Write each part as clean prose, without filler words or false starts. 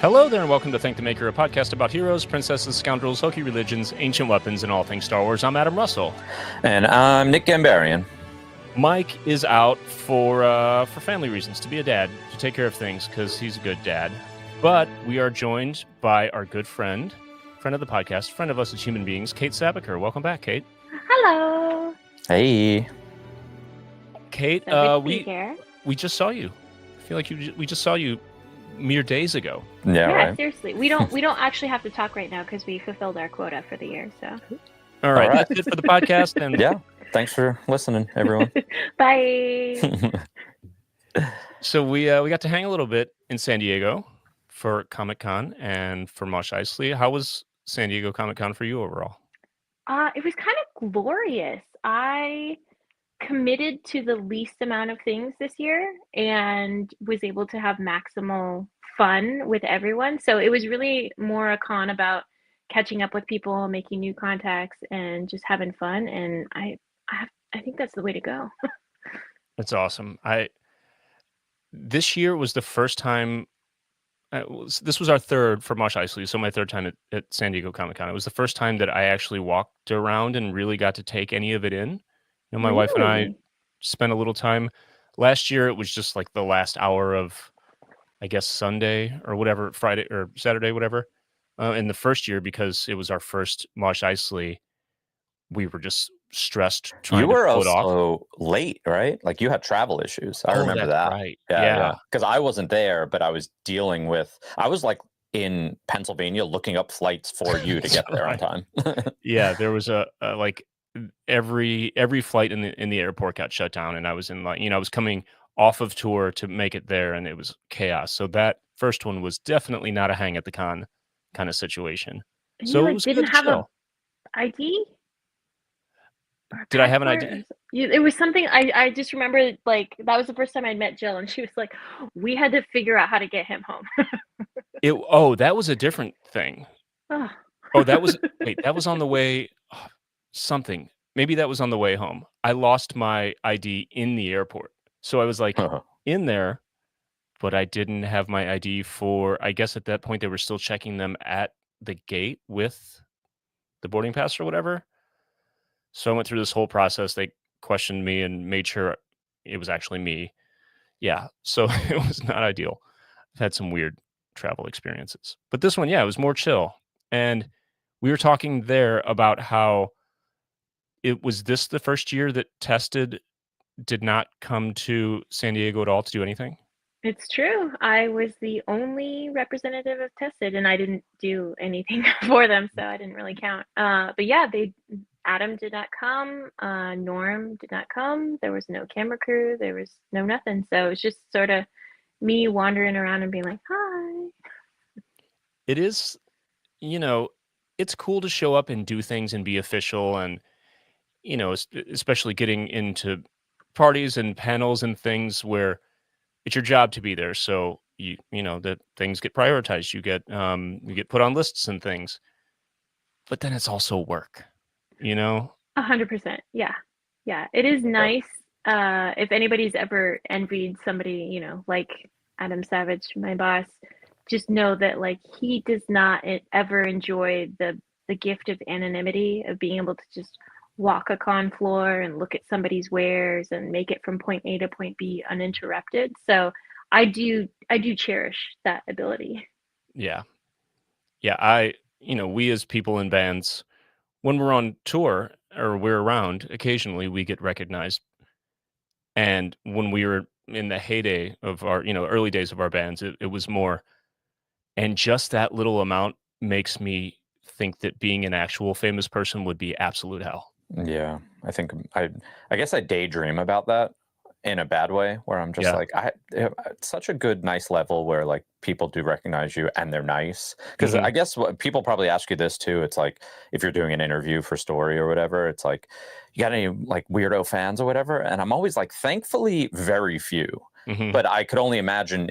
Hello there, and welcome to Thank the Maker, a podcast about heroes, princesses, scoundrels, hokey religions, ancient weapons, and all things Star Wars. I'm Adam Russell. And I'm Nick Gambarian. Mike is out for family reasons, to be a dad, to take care of things, because he's a good dad. But we are joined by our good friend of the podcast, friend of us as human beings, Kayte Sabicer. Welcome back, Kayte. Hello. Hey. Kayte, we just saw you. I feel like we just saw you mere days ago. Yeah, right. Seriously. We don't actually have to talk right now because we fulfilled our quota for the year. So. All right. That's it for the podcast. And yeah. Thanks for listening, everyone. Bye. So we got to hang a little bit in San Diego for Comic-Con and for Mos Eisley. How was San Diego Comic-Con for you overall? It was kind of glorious. I committed to the least amount of things this year and was able to have maximal fun with everyone. So it was really more a con about catching up with people, making new contacts, and just having fun. And I think that's the way to go. That's awesome. This year was the first time. This was our third for Mos Eisley, so my third time at San Diego Comic-Con. It was the first time that I actually walked around and really got to take any of it in. You know, my wife and I spent a little time. Last year, it was just like the last hour of, I guess, Sunday or whatever, Friday or Saturday, whatever. And the first year, because it was our first Mos Eisley, we were just stressed trying to pull it off. You were also late, right? Like you had travel issues. I remember that. Right. Yeah. Because I wasn't there, but I was dealing with. I was like in Pennsylvania looking up flights for you to get there on time. Yeah, there was a like every flight in the airport got shut down, and I was in I was coming off of tour to make it there, and it was chaos. So that first one was definitely not a hang at the con kind of situation. And so you it was didn't have an ID? Did I have an ID? It was something I just remember, like that was the first time I met Jill, and she was like, we had to figure out how to get him home. That was a different thing. That was on the way something. Maybe that was on the way home. I lost my ID in the airport. So I was like in there, but I didn't have my ID I guess at that point they were still checking them at the gate with the boarding pass or whatever. So I went through this whole process. They questioned me and made sure it was actually me. Yeah. So it was not ideal. I've had some weird travel experiences. But this one, it was more chill. And we were talking there about how this the first year that Tested did not come to San Diego at all to do anything? It's true. I was the only representative of Tested, and I didn't do anything for them, so I didn't really count. But yeah, Adam did not come. Norm did not come. There was no camera crew. There was no nothing. So it was just sort of me wandering around and being like, hi. It is, it's cool to show up and do things and be official and, especially getting into parties and panels and things where it's your job to be there. So that things get prioritized. You get put on lists and things, but then it's also work. 100%. Yeah. It is nice. If anybody's ever envied somebody, like Adam Savage, my boss, just know that like he does not ever enjoy the gift of anonymity, of being able to just walk a con floor and look at somebody's wares and make it from point A to point B uninterrupted. So I do cherish that ability. Yeah. We as people in bands, when we're on tour or we're around, occasionally we get recognized. And when we were in the heyday of our, early days of our bands, it was more. And just that little amount makes me think that being an actual famous person would be absolute hell. Yeah, I think I guess I daydream about that in a bad way, where I'm just like, it's such a good, nice level where like people do recognize you and they're nice. Because I guess what people probably ask you this too. It's like if you're doing an interview for Story or whatever, it's like, you got any like weirdo fans or whatever? And I'm always like, thankfully, very few. But I could only imagine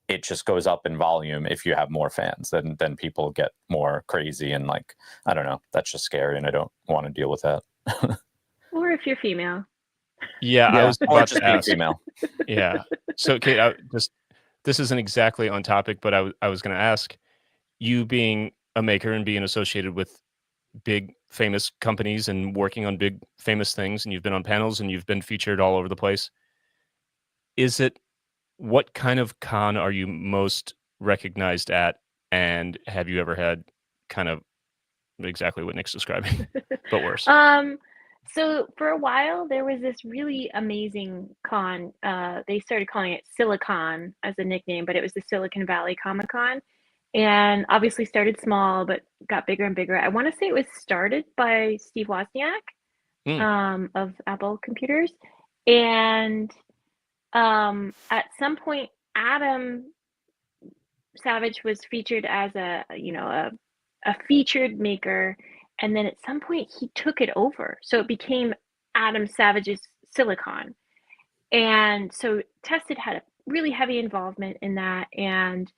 it just goes up in volume if you have more fans. Then people get more crazy and like, I don't know. That's just scary, and I don't want to deal with that. Or if you're female. Yeah, I was about to ask. Female. Yeah. So, Kate, just this isn't exactly on topic, but I was going to ask, you being a maker and being associated with big famous companies and working on big famous things, and you've been on panels and you've been featured all over the place. Is it what kind of con are you most recognized at? And have you ever had kind of exactly what Nick's describing, but worse? So for a while there was this really amazing con. They started calling it Silicon as a nickname, but it was the Silicon Valley Comic Con. And obviously started small, but got bigger and bigger. I want to say it was started by Steve Wozniak of Apple Computers. And at some point, Adam Savage was featured as a featured maker, and then at some point he took it over, so it became Adam Savage's Silicon. And so Tested had a really heavy involvement in that, and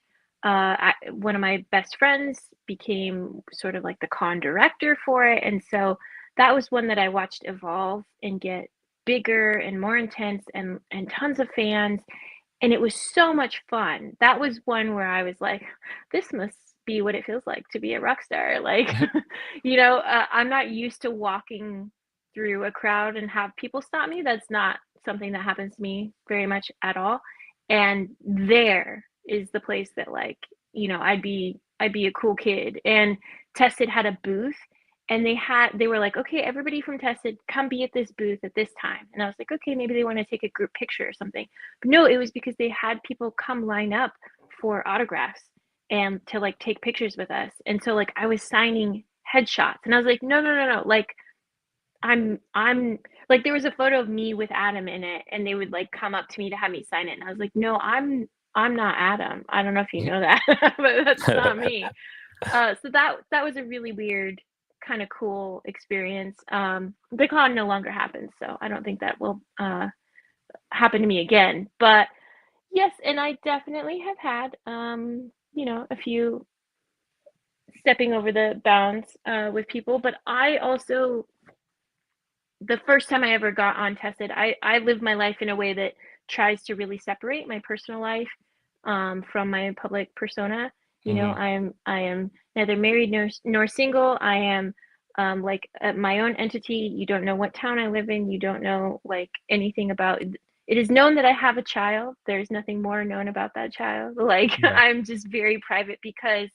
one of my best friends became sort of like the con director for it, and so that was one that I watched evolve and get bigger and more intense and tons of fans, and it was so much fun. That was one where I was like, this must be what it feels like to be a rock star. Like, I'm not used to walking through a crowd and have people stop me. That's not something that happens to me very much at all. And there is the place that, like, I'd be a cool kid. And Tested had a booth, and they were like, okay, everybody from Tested, come be at this booth at this time. And I was like, okay, maybe they want to take a group picture or something. But no, it was because they had people come line up for autographs and to like take pictures with us. And so like I was signing headshots, and I was like, no. Like I'm like, there was a photo of me with Adam in it, and they would like come up to me to have me sign it. And I was like, no, I'm not Adam. I don't know if you know that, but that's not me. So that was a really weird, kind of cool experience. The con no longer happens, so I don't think that will happen to me again. But yes, and I definitely have had a few stepping over the bounds with people. But I also, the first time I ever got on Tested, I lived my life in a way that tries to really separate my personal life from my public persona. I am neither married nor single. I am like my own entity. You don't know what town I live in. You don't know like anything about it. It is known that I have a child. There's nothing more known about that child. Like, yeah. I'm just very private because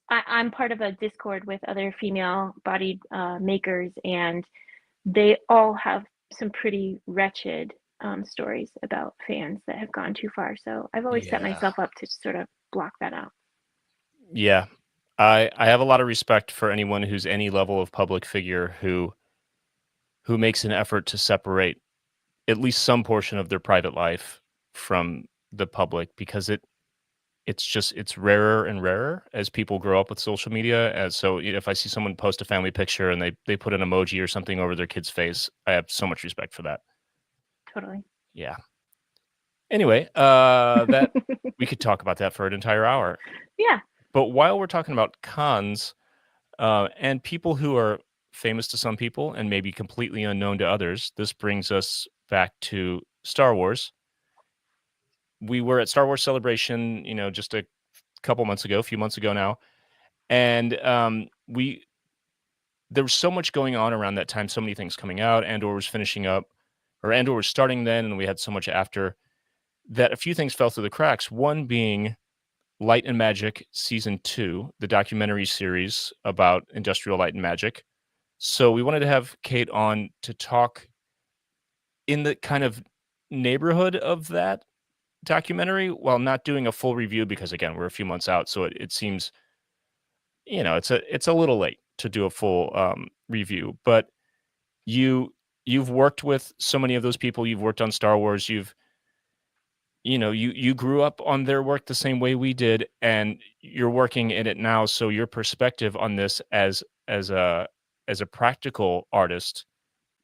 I'm part of a Discord with other female-bodied makers, and they all have some pretty wretched stories about fans that have gone too far. So I've always set myself up to sort of block that out. Yeah. I have a lot of respect for anyone who's any level of public figure who makes an effort to separate at least some portion of their private life from the public, because it's rarer and rarer as people grow up with social media. And so if I see someone post a family picture and they put an emoji or something over their kid's face, I have so much respect for that. Totally. Yeah. Anyway, that we could talk about that for an entire hour. Yeah. But while we're talking about cons and people who are famous to some people and maybe completely unknown to others, this brings us back to Star Wars. We were at Star Wars Celebration, just a few months ago now. And there was so much going on around that time, so many things coming out. Andor was finishing up, or Andor was starting then, and we had so much after, that a few things fell through the cracks. One being Light and Magic Season 2, the documentary series about industrial light and magic. So we wanted to have Kate on to talk in the kind of neighborhood of that documentary, while not doing a full review, because again, we're a few months out, so it seems, it's a little late to do a full review. But you've worked with so many of those people. You've worked on Star Wars. You grew up on their work the same way we did, and you're working in it now. So your perspective on this as a practical artist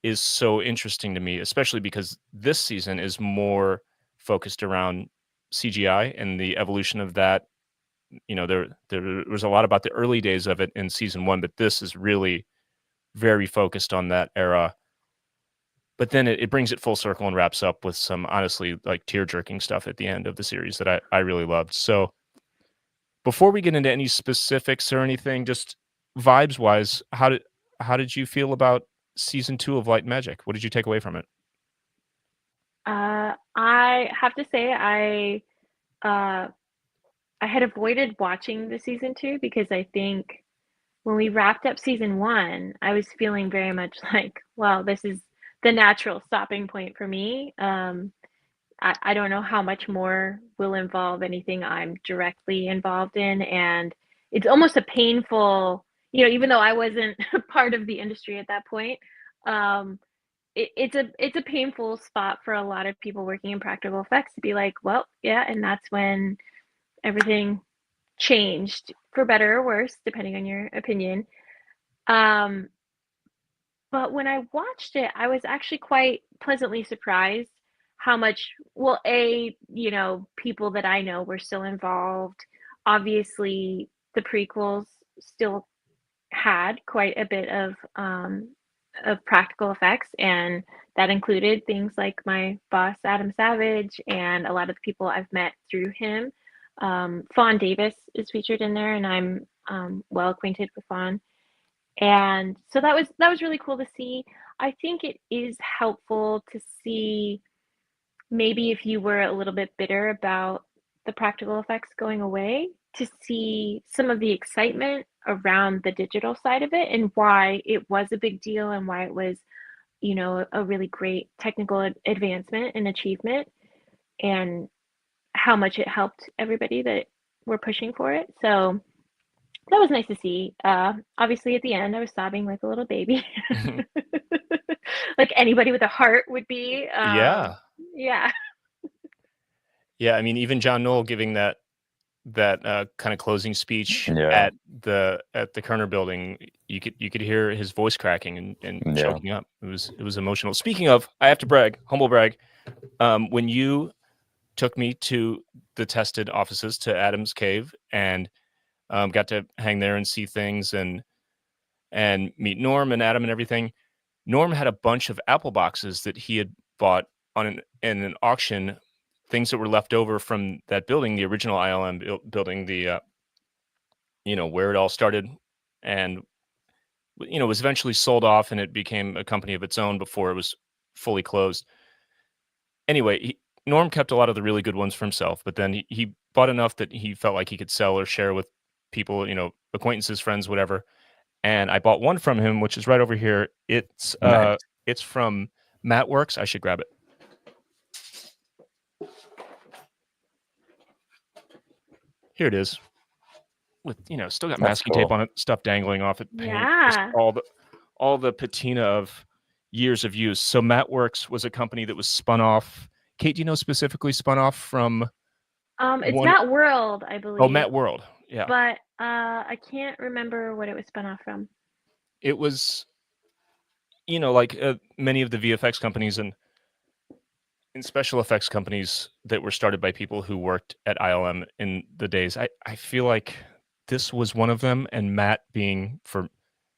is so interesting to me, especially because this season is more focused around CGI and the evolution of that. There was a lot about the early days of it in season 1, but this is really very focused on that era. but then it brings it full circle and wraps up with some honestly like tear-jerking stuff at the end of the series that I really loved. So before we get into any specifics or anything, just vibes-wise, how did you feel about season 2 of Light and Magic? What did you take away from it? I have to say uh, I had avoided watching the season 2 because I think when we wrapped up season 1, I was feeling very much like, well, this is the natural stopping point for me. I don't know how much more will involve anything I'm directly involved in, and it's almost a painful, even though I wasn't part of the industry at that point, um, it's a painful spot for a lot of people working in practical effects to be like, well, yeah, and that's when everything changed for better or worse, depending on your opinion. Um, but when I watched it, I was actually quite pleasantly surprised how much, well, people that I know were still involved. Obviously, the prequels still had quite a bit of practical effects, and that included things like my boss Adam Savage and a lot of the people I've met through him. Fawn Davis is featured in there, and I'm well acquainted with Fawn. And so that was really cool to see. I think it is helpful to see, maybe if you were a little bit bitter about the practical effects going away, to see some of the excitement around the digital side of it and why it was a big deal and why it was, a really great technical advancement and achievement, and how much it helped everybody that were pushing for it. So that was nice to see. Obviously, at the end, I was sobbing like a little baby, like anybody with a heart would be. Yeah. Yeah. Yeah, I mean, even John Knoll giving that kind of closing speech Yeah. at the Kerner building, you could hear his voice cracking and Yeah. choking up. It was emotional. Speaking of, I have to humble brag, when you took me to the tested offices to Adam's cave and got to hang there and see things and meet Norm and Adam and everything. Norm had a bunch of Apple boxes that he had bought in an auction, things that were left over from that building, the original ILM building, where it all started, and was eventually sold off and it became a company of its own before it was fully closed. Anyway, Norm kept a lot of the really good ones for himself, but then he bought enough that he felt like he could sell or share with people, acquaintances, friends, whatever. And I bought one from him, which is right over here. Nice. It's from Matt Works. I should grab it. Here it is. With still got masking tape on it, stuff dangling off it, paint, just Yeah. all the patina of years of use. So Matt Works was a company that was spun off. Kate, do you know specifically spun off from? It's Matt World, I believe. Oh, Matt World. Yeah. But I can't remember what it was spun off from. It was, like many of the VFX companies and special effects companies that were started by people who worked at ILM in the days. I feel like this was one of them, and Matt being for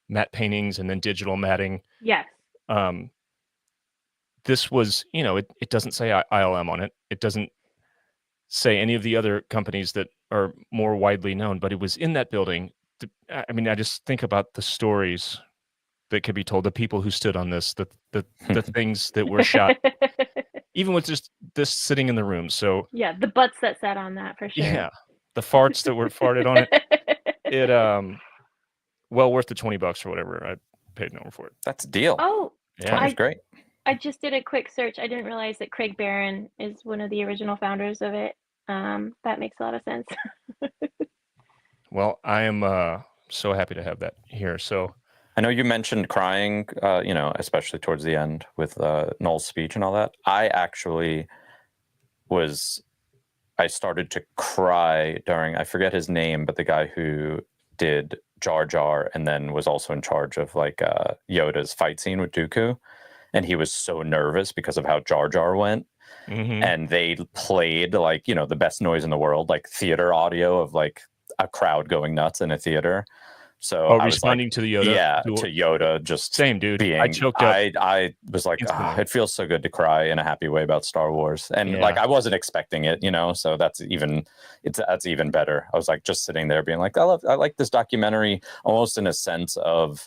matte paintings and then digital matting. Yes. This was, it doesn't say ILM on it. It doesn't say any of the other companies that are more widely known, but it was in that building. I mean, I just think about the stories that could be told, the people who stood on this, the things that were shot, even with just this sitting in the room. So yeah, the butts that sat on that for sure. Yeah, the farts that were farted on it. It well worth the $20 or whatever I paid Norm for it. That's a deal. Oh, yeah, that's great. I just did a quick search. I didn't realize that Craig Barron is one of the original founders of it. That makes a lot of sense. Well, I am so happy to have that here. So I know you mentioned crying, especially towards the end with Noel's speech and all that. I actually I started to cry during, I forget his name, but the guy who did Jar Jar and then was also in charge of like Yoda's fight scene with Dooku. And he was so nervous because of how Jar Jar went. Mm-hmm. And they played like, the best noise in the world, like theater audio of like a crowd going nuts in a theater. So Oh, I was like, responding to the Yoda. yeah, to Yoda, just same dude. being, I choked up. I was like, oh, it feels so good to cry in a happy way about Star Wars, and like I wasn't expecting it, so that's even better. I was like just sitting there being like, I like this documentary, almost in a sense of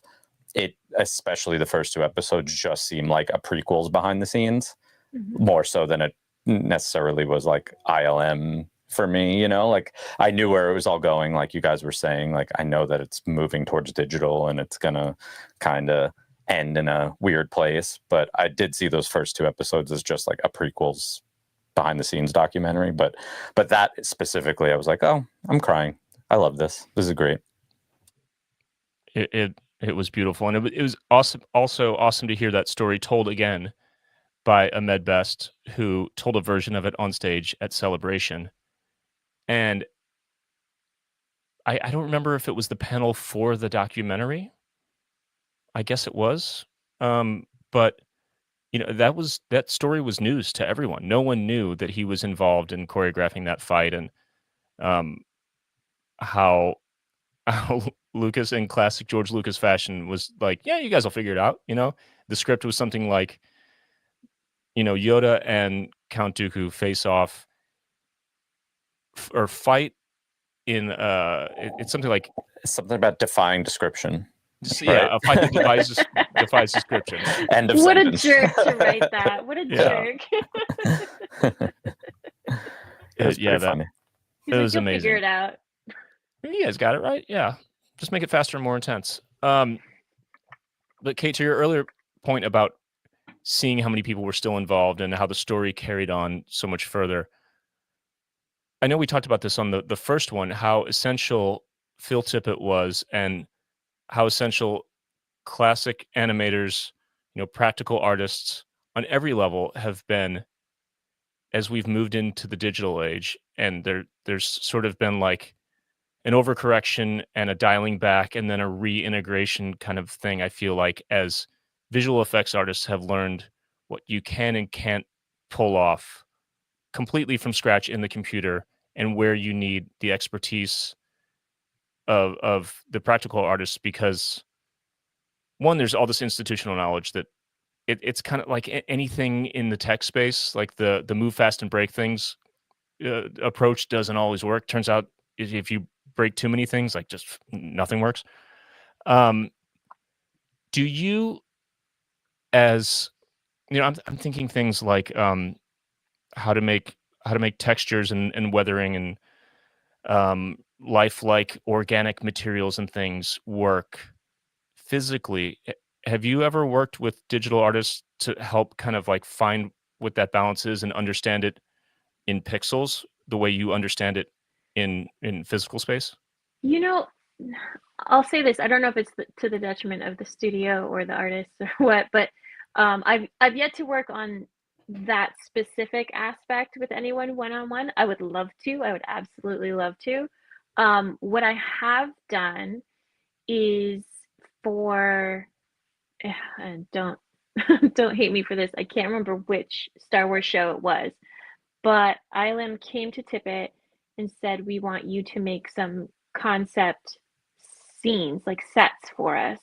it, especially the first 2 episodes just seem like a prequels behind the scenes, more so than it necessarily was like ILM for me, like I knew where it was all going, like you guys were saying, like I know that it's moving towards digital and it's gonna kind of end in a weird place, but I did see those first 2 episodes as just like a prequels behind the scenes documentary, but that specifically I was like, oh, I'm crying. I love this is great. It was beautiful, and it was awesome. Also awesome to hear that story told again by Ahmed Best, who told a version of it on stage at Celebration. And I don't remember if it was the panel for the documentary. I guess it was. But that story was news to everyone. No one knew that he was involved in choreographing that fight, and um, how how Lucas, in classic George Lucas fashion, was like, "Yeah, you guys will figure it out." The script was something like, Yoda and Count Dooku face off or fight in it's something like something about defying description. Yeah, right? a fight that defies description. End of what sentence. a jerk to write that. What a jerk. It was pretty funny. He's it like, was you'll amazing. figure it out. You guys got it right. Yeah, just make it faster and more intense. But Kate, to your earlier point about seeing how many people were still involved and how the story carried on so much further, I know we talked about this on the first one, how essential Phil Tippett was, and how essential classic animators, practical artists on every level have been as we've moved into the digital age. And there's sort of been like an overcorrection and a dialing back and then a reintegration kind of thing. I feel like as visual effects artists have learned what you can and can't pull off completely from scratch in the computer, and where you need the expertise of the practical artists, because one, there's all this institutional knowledge that it's kind of like anything in the tech space, like the move fast and break things approach doesn't always work. Turns out if you break too many things, like just nothing works. Do you, as I'm thinking things like how to make textures and weathering and lifelike organic materials and things work physically. Have you ever worked with digital artists to help kind of like find what that balance is and understand it in pixels the way you understand it in physical space? I'll say this. I don't know if it's to the detriment of the studio or the artists or what, but I've yet to work on that specific aspect with anyone one-on-one. I would love to. I would absolutely love to. What I have done is for and don't don't hate me for this. I can't remember which Star Wars show it was, but ILM came to Tippett and said, we want you to make some concept scenes, like sets for us.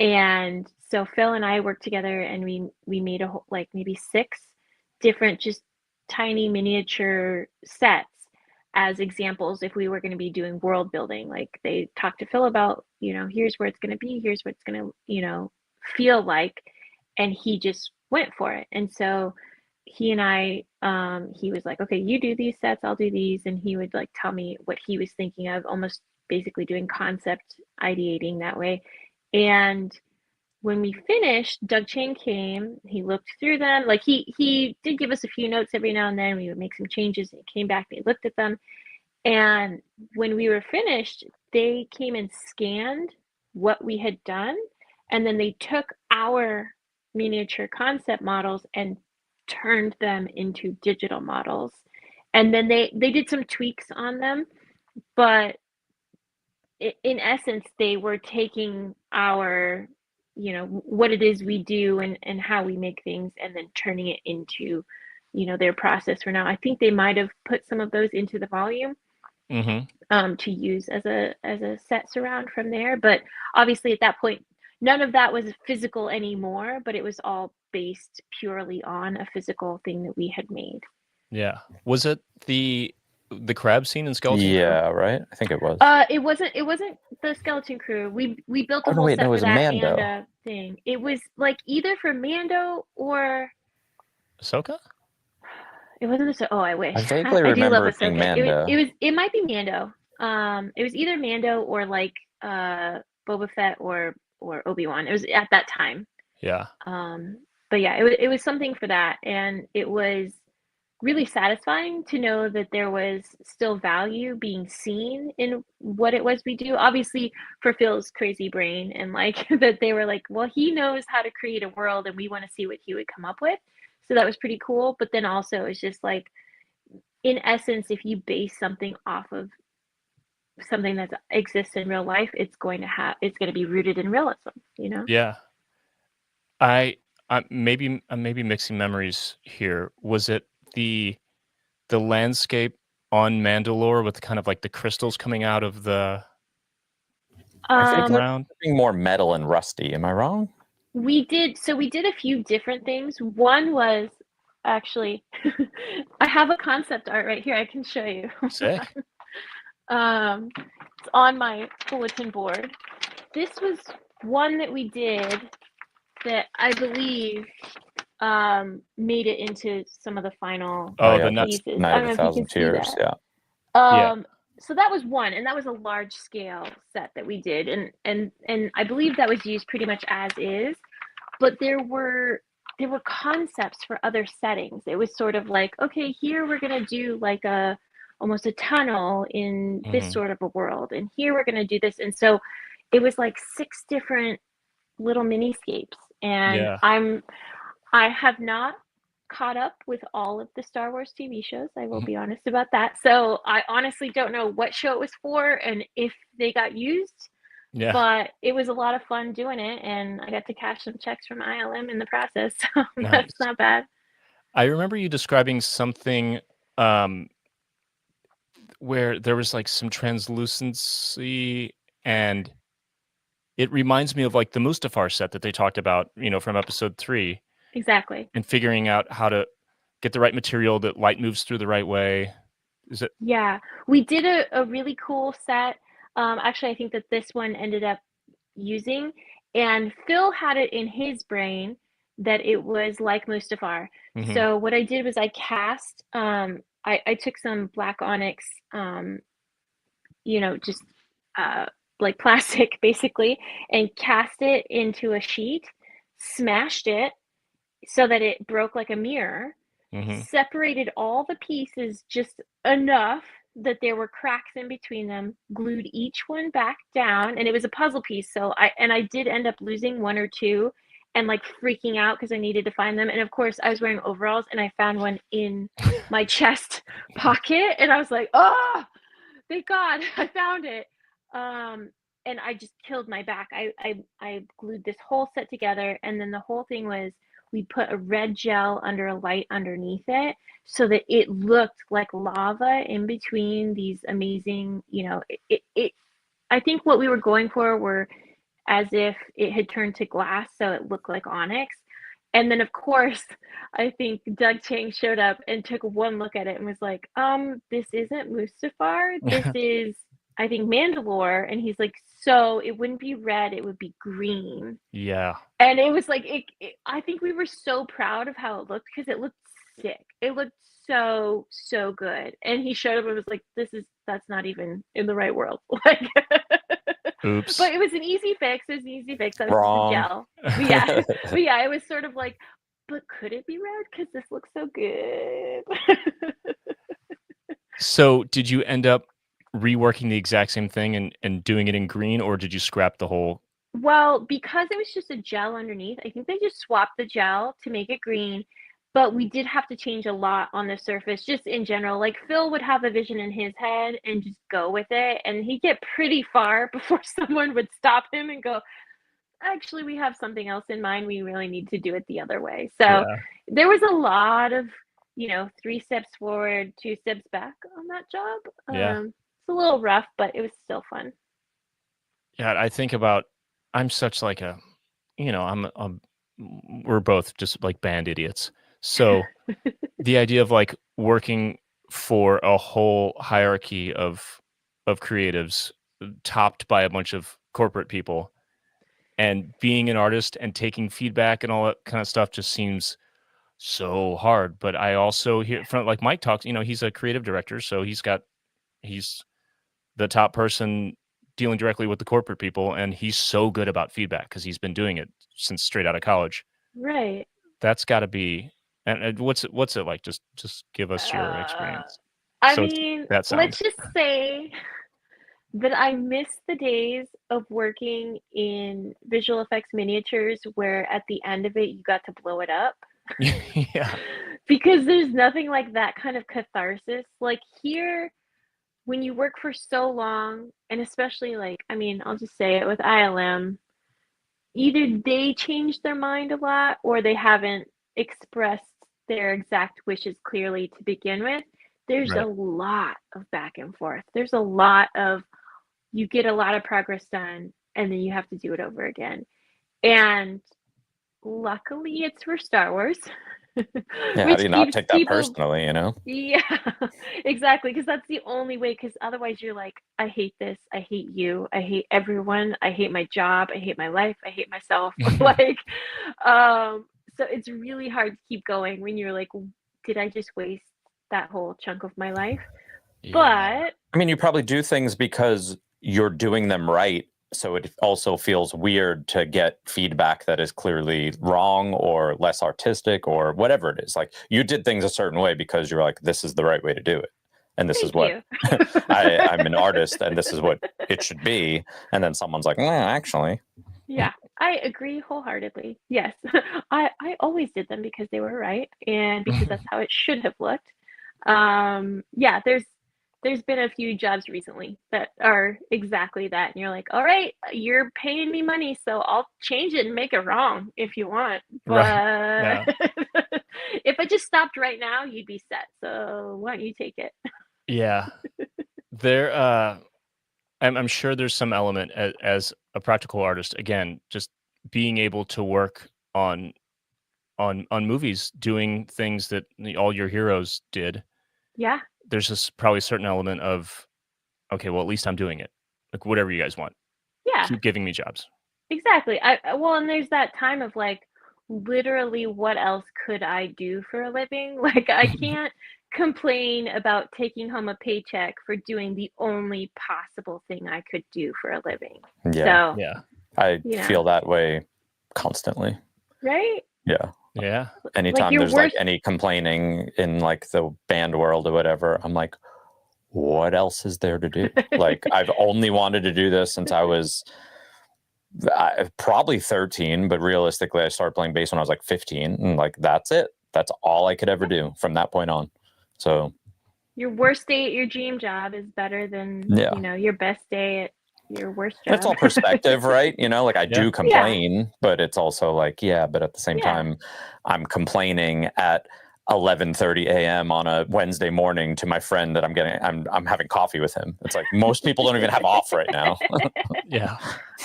And so Phil and I worked together and we made a whole, like maybe 6 different just tiny miniature sets as examples if we were going to be doing world building. Like they talked to Phil about, here's where it's going to be, here's what it's going to, feel like, and he just went for it. And so he and I, he was like, okay, you do these sets, I'll do these. And he would like tell me what he was thinking of, almost basically doing concept ideating that way. And when we finished, Doug Chang came, he looked through them. Like he did give us a few notes every now and then. We would make some changes, and he came back and he looked at them. And when we were finished, they came and scanned what we had done. And then they took our miniature concept models and turned them into digital models. And then they did some tweaks on them, but in essence, they were taking our, what it is we do and how we make things, and then turning it into, their process for now. I think they might have put some of those into the volume, to use as a set surround from there. But obviously at that point, none of that was physical anymore, but it was all based purely on a physical thing that we had made. Yeah. Was it the crab scene in Skeleton Crew? Yeah, right. I think it was. It wasn't the Skeleton Crew. We built a Oh no, whole wait, set no, it for was that Mando. and a thing. It was like either for Mando or Ahsoka. It wasn't Ahsoka. Oh, I wish. I vaguely I do love remember it being Ahsoka. Mando. It might be Mando. It was either Mando or like Boba Fett or Obi-Wan. It was at that time. Yeah. But yeah, it was something for that, and it was really satisfying to know that there was still value being seen in what it was we do. Obviously, for Phil's crazy brain, and like that they were like, well, he knows how to create a world, and we want to see what he would come up with. So that was pretty cool. But then also, it's just like, in essence, if you base something off of something that exists in real life, it's going to be rooted in realism, you know? Yeah. I maybe mixing memories here. Was it the landscape on Mandalore with kind of like the crystals coming out of the I think ground? being more metal and rusty. Am I wrong? We did a few different things. One was actually I have a concept art right here. I can show you. Sick. It's on my bulletin board. This was one that we did that I believe made it into some of the final pieces. Night I of don't know a if you Thousand can see Tears. that. Yeah. So that was one, and that was a large scale set that we did, and I believe that was used pretty much as is. But there were concepts for other settings. It was sort of like, okay, here we're gonna do like almost a tunnel in this sort of a world, and here we're gonna do this, and so it was like 6 different little miniscapes, and I have not caught up with all of the Star Wars TV shows. I will be honest about that. So I honestly don't know what show it was for and if they got used. Yeah. But it was a lot of fun doing it, and I got to cash some checks from ILM in the process. So that's not bad. I remember you describing something where there was like some translucency, and it reminds me of like the Mustafar set that they talked about, from episode 3. Exactly. And figuring out how to get the right material that light moves through the right way. Is it? Yeah, we did a really cool set. Actually, I think that this one ended up using, and Phil had it in his brain that it was like Mustafar. So what I did was I cast, I took some black onyx, just like plastic basically, and cast it into a sheet, smashed it so that it broke like a mirror, separated all the pieces just enough that there were cracks in between them, glued each one back down, and it was a puzzle piece. So I did end up losing 1 or 2 and like freaking out because I needed to find them. And of course, I was wearing overalls and I found one in my chest pocket, and I was like, oh, thank God I found it. And I just killed my back. I glued this whole set together, and then the whole thing was we put a red gel under a light underneath it so that it looked like lava in between these amazing, I think what we were going for were as if it had turned to glass, so it looked like onyx. And then of course, I think Doug Chang showed up and took one look at it and was like, this isn't Mustafar. This is, I think, Mandalore. And he's like, so it wouldn't be red, it would be green. Yeah. And it was like, I think we were so proud of how it looked because it looked sick. It looked so, so good. And he showed up and was like, that's not even in the right world. Like, oops. But it was an easy fix. That was Wrong. just a gel. But yeah, it was sort of like, but could it be red? Because this looks so good. So did you end up reworking the exact same thing and doing it in green, or did you scrap the whole? Well, because it was just a gel underneath, I think they just swapped the gel to make it green. But we did have to change a lot on the surface, just in general. Like Phil would have a vision in his head and just go with it. And he'd get pretty far before someone would stop him and go, actually, we have something else in mind. We really need to do it the other way. So there was a lot of, 3 steps forward, 2 steps back on that job. It's a little rough, but it was still fun. Yeah, I think about I'm such like a, we're both just like band idiots. So the idea of like working for a whole hierarchy of creatives topped by a bunch of corporate people and being an artist and taking feedback and all that kind of stuff just seems so hard. But I also hear from like Mike talks, he's a creative director, so he's the top person dealing directly with the corporate people, and he's so good about feedback because he's been doing it since straight out of college. Right. That's got to be. And what's it like? Just give us your experience. I So it's mean, that sound. let's just say that I miss the days of working in visual effects miniatures where at the end of it you got to blow it up. Yeah. Because there's nothing like that kind of catharsis. Like here, when you work for so long, and especially like, I mean, I'll just say it with ILM, either they change their mind a lot or they haven't expressed their exact wishes clearly to begin with. There's a Right. lot of back and forth. There's a lot of, you get a lot of progress done and then you have to do it over again. And luckily it's for Star Wars. Yeah, how do Which you not keeps take that people, personally, you know? yeah, exactly, because that's the only way, because otherwise you're like, I hate this, I hate you, I hate everyone, I hate my job, I hate my life, I hate myself. Like, so it's really hard to keep going when you're like, did I just waste that whole chunk of my life? Yeah. But I mean, you probably do things because you're doing them right. So it also feels weird to get feedback that is clearly wrong or less artistic or whatever it is. Like you did things a certain way because you're like, this is the right way to do it. And this is thank what you. I'm an artist and this is what it should be. And then someone's like, actually. Yeah, I agree wholeheartedly. Yes. I always did them because they were right and because that's how it should have looked. Yeah, there's been a few jobs recently that are exactly that. And you're like, all right, you're paying me money, so I'll change it and make it wrong if you want. Right. But Yeah. if I just stopped right now, you'd be set. So why don't you take it? Yeah. There I'm sure there's some element as a practical artist, again, just being able to work on movies, doing things that all your heroes did. Yeah, There's just probably a certain element of, okay, well, at least I'm doing it. Like whatever you guys want, yeah. keep giving me jobs. Exactly. Well, and there's that time of like, literally, what else could I do for a living? Like, I can't complain about taking home a paycheck for doing the only possible thing I could do for a living. Yeah. So, Yeah. I you know, feel that way constantly. right? Yeah. Yeah. Like Anytime your there's like worst, any complaining in like the band world or whatever, I'm like, what else is there to do? Like, I've only wanted to do this since I was probably 13, but realistically, I started playing bass when I was like 15, and like that's it. That's all I could ever do from that point on. So, your worst day at your dream job is better than, yeah. your best day at your worst And it's job. all perspective, right? You know, like I Yeah. do complain, but it's also like, yeah, but at the same Yeah. time, I'm complaining at 11:30 a.m. on a Wednesday morning to my friend that I'm having coffee with him. It's like most people don't even have off right now. Yeah.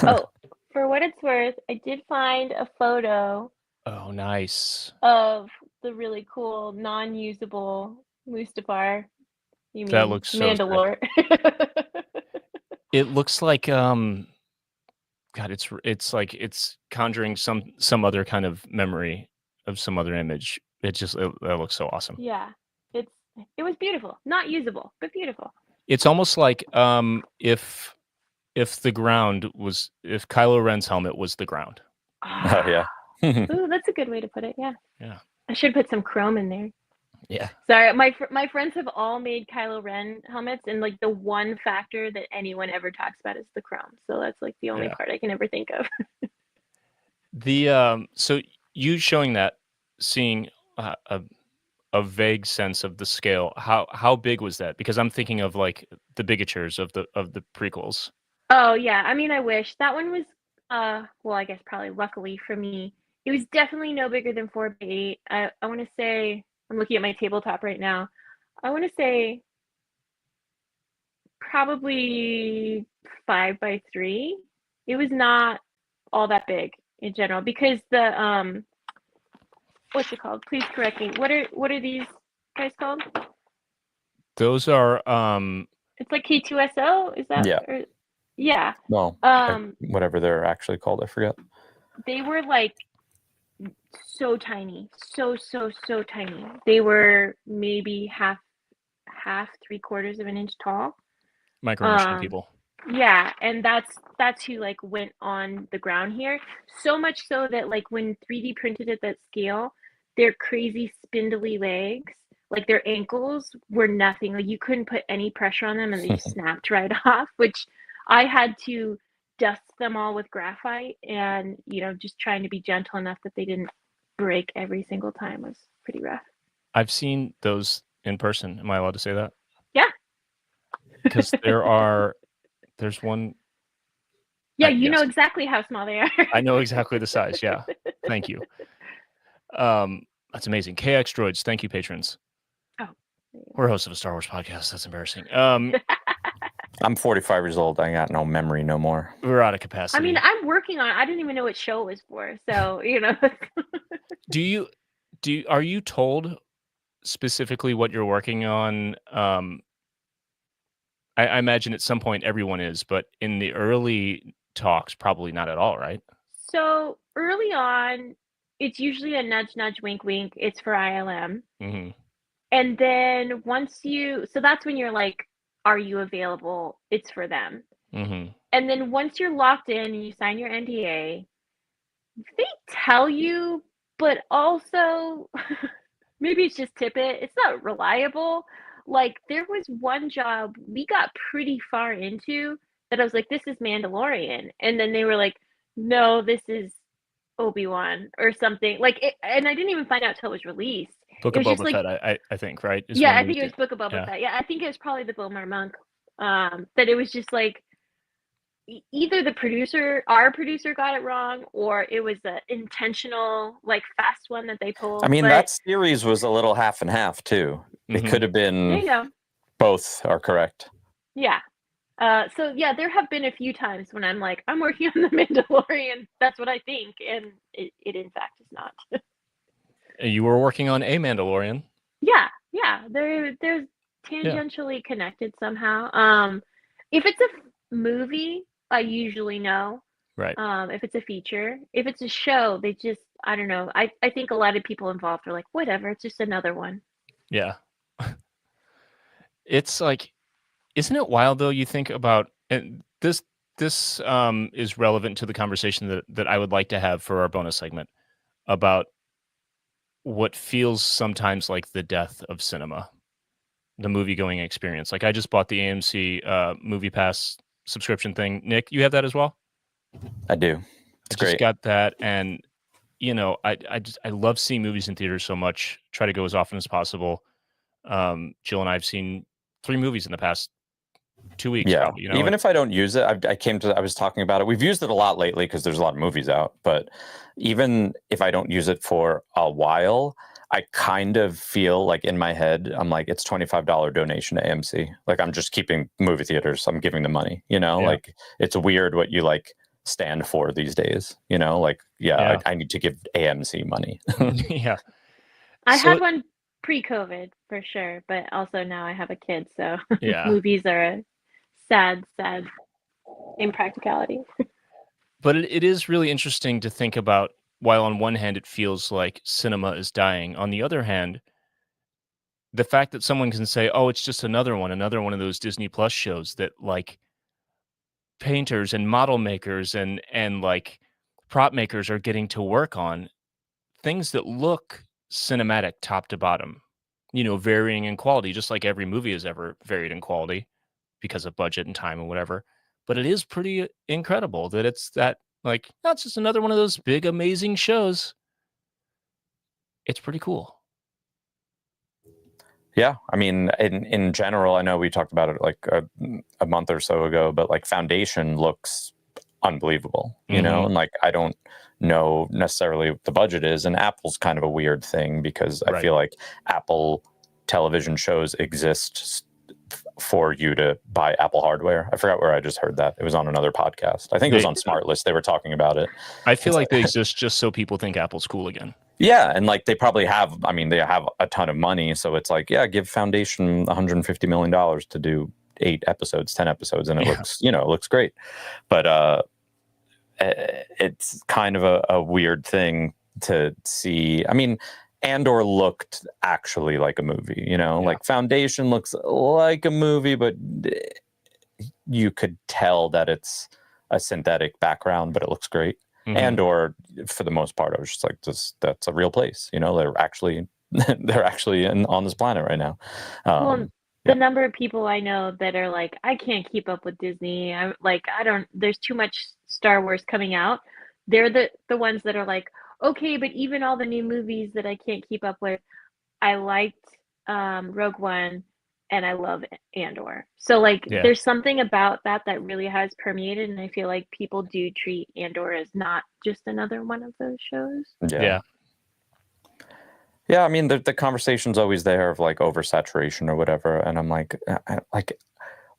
Oh, for what it's worth, I did find a photo Oh, nice. of the really cool non-usable Mustafar. You That mean looks so sick. Mandalore? It looks like God, it's like it's conjuring some other kind of memory of some other image. That looks so awesome. Yeah, it's it was beautiful. Not usable, but beautiful. It's almost like if if Kylo Ren's helmet was the ground. Oh yeah. Ooh, that's a good way to put it. Yeah, Yeah. I should put some chrome in there. Yeah. Sorry, my friends have all made Kylo Ren helmets, and like the one factor that anyone ever talks about is the chrome. So that's like the only Yeah. part I can ever think of. So you showing that, seeing a vague sense of the scale. How big was that? Because I'm thinking of like the bigatures of the prequels. Oh yeah, I mean, I wish that one was. Well, I guess probably luckily for me, it was definitely no bigger than 4 by 8. I want to say I'm looking at my tabletop right now. I want to say probably 5x3. It was not all that big in general because the what's it called? Please correct me. What are these guys called? Those are It's like K2SO. Is that? Yeah. Yeah. Well, whatever they're actually called, I forget. They were like so tiny, so tiny. They were maybe half, 3/4 of an inch tall. Micro Machine people. Yeah, and that's who like went on the ground here. So much so that like when 3D printed at that scale, their crazy spindly legs, like their ankles were nothing. Like you couldn't put any pressure on them and they just snapped right off, which I had to dust them all with graphite and, just trying to be gentle enough that they didn't break every single time was pretty rough. I've seen those in person. Am I allowed to say that? Yeah. Because there's one. Yeah, you know exactly how small they are. I know exactly the size. Yeah. Thank you. That's amazing. KX Droids. Thank you, patrons. Oh. We're hosts of a Star Wars podcast. That's embarrassing. I'm 45 years old. I got no memory no more. We're out of capacity. I mean, I'm working on it. I didn't even know what show it was for. So, Are you told specifically what you're working on? I imagine at some point everyone is, but in the early talks, probably not at all, right? So early on, it's usually a nudge, nudge, wink, wink. It's for ILM. Mm-hmm. And then so that's when you're like, are you available? It's for them. Mm-hmm. And then once you're locked in and you sign your NDA, they tell you, but also maybe it's just Tippett. It's not reliable. Like there was one job we got pretty far into that I was like, this is Mandalorian. And then they were like, no, this is Obi-Wan or something. And I didn't even find out till it was released. Book of Boba Fett, I think, right? Yeah, I think it was Book of Boba Fett. Yeah, I think it was probably the Boomer Monk. That it was just like either our producer got it wrong, or it was an intentional, like fast one that they pulled. I mean, that series was a little half and half too. Mm-hmm. It could have been. There you go. Both are correct. Yeah. So yeah, there have been a few times when I'm like, I'm working on the Mandalorian. That's what I think, and it in fact is not. You were working on a Mandalorian. Yeah. They're tangentially connected somehow. If it's a movie, I usually know. Right. If it's a feature, if it's a show, they just, I don't know. I think a lot of people involved are like, whatever, it's just another one. Yeah. It's like, isn't it wild though? You think about, and this is relevant to the conversation that I would like to have for our bonus segment about what feels sometimes like the death of cinema, the movie-going experience. Like I just bought the AMC Movie Pass subscription thing. Nick, you have that as well? I do. It's great. Just got that, and I love seeing movies in theaters so much. Try to go as often as possible. Jill and I have seen 3 movies in the past 2 weeks. Yeah, probably, even if I don't use it, I was talking about it. We've used it a lot lately because there's a lot of movies out. But even if I don't use it for a while, I kind of feel like in my head, I'm like, it's $25 donation to AMC. Like I'm just keeping movie theaters. I'm giving them money. Like it's weird what you like stand for these days. I need to give AMC money. Yeah, I had one pre-COVID for sure, but also now I have a kid, so movies are a sad impracticality. But it is really interesting to think about, while on one hand it feels like cinema is dying, on the other hand, the fact that someone can say, oh, it's just another one of those Disney Plus shows that like painters and model makers and like prop makers are getting to work on things that look cinematic top to bottom, varying in quality, just like every movie has ever varied in quality because of budget and time and whatever. But it is pretty incredible that it's that, like, that's just another one of those big, amazing shows. It's pretty cool. Yeah. I mean, in general, I know we talked about it like a month or so ago, but like Foundation looks unbelievable, and like, I don't know necessarily what the budget is, and Apple's kind of a weird thing because I feel like Apple television shows exist for you to buy Apple hardware. I forgot where I just heard that. It was on another podcast. I think it was on SmartList. They were talking about it. I feel like they exist just so people think Apple's cool again. Yeah, and like they probably have, I mean, they have a ton of money, so it's like, yeah, give Foundation $150 million to do 8 episodes, 10 episodes, and it looks, you know, it looks great. But it's kind of a weird thing to see. I mean, Andor looked actually like a movie, you know, like Foundation looks like a movie, but you could tell that it's a synthetic background, but it looks great. Andor, for the most part, I was just like, that's a real place. You know, they're actually on this planet right now. The number of people I know that are like, I can't keep up with Disney. I'm like, there's too much Star Wars coming out. They're the ones that are like, okay, but even all the new movies that I can't keep up with, I liked Rogue One and I love Andor. So like there's something about that really has permeated, and I feel like people do treat Andor as not just another one of those shows. Yeah, I mean the conversation's always there of like oversaturation or whatever, and I'm like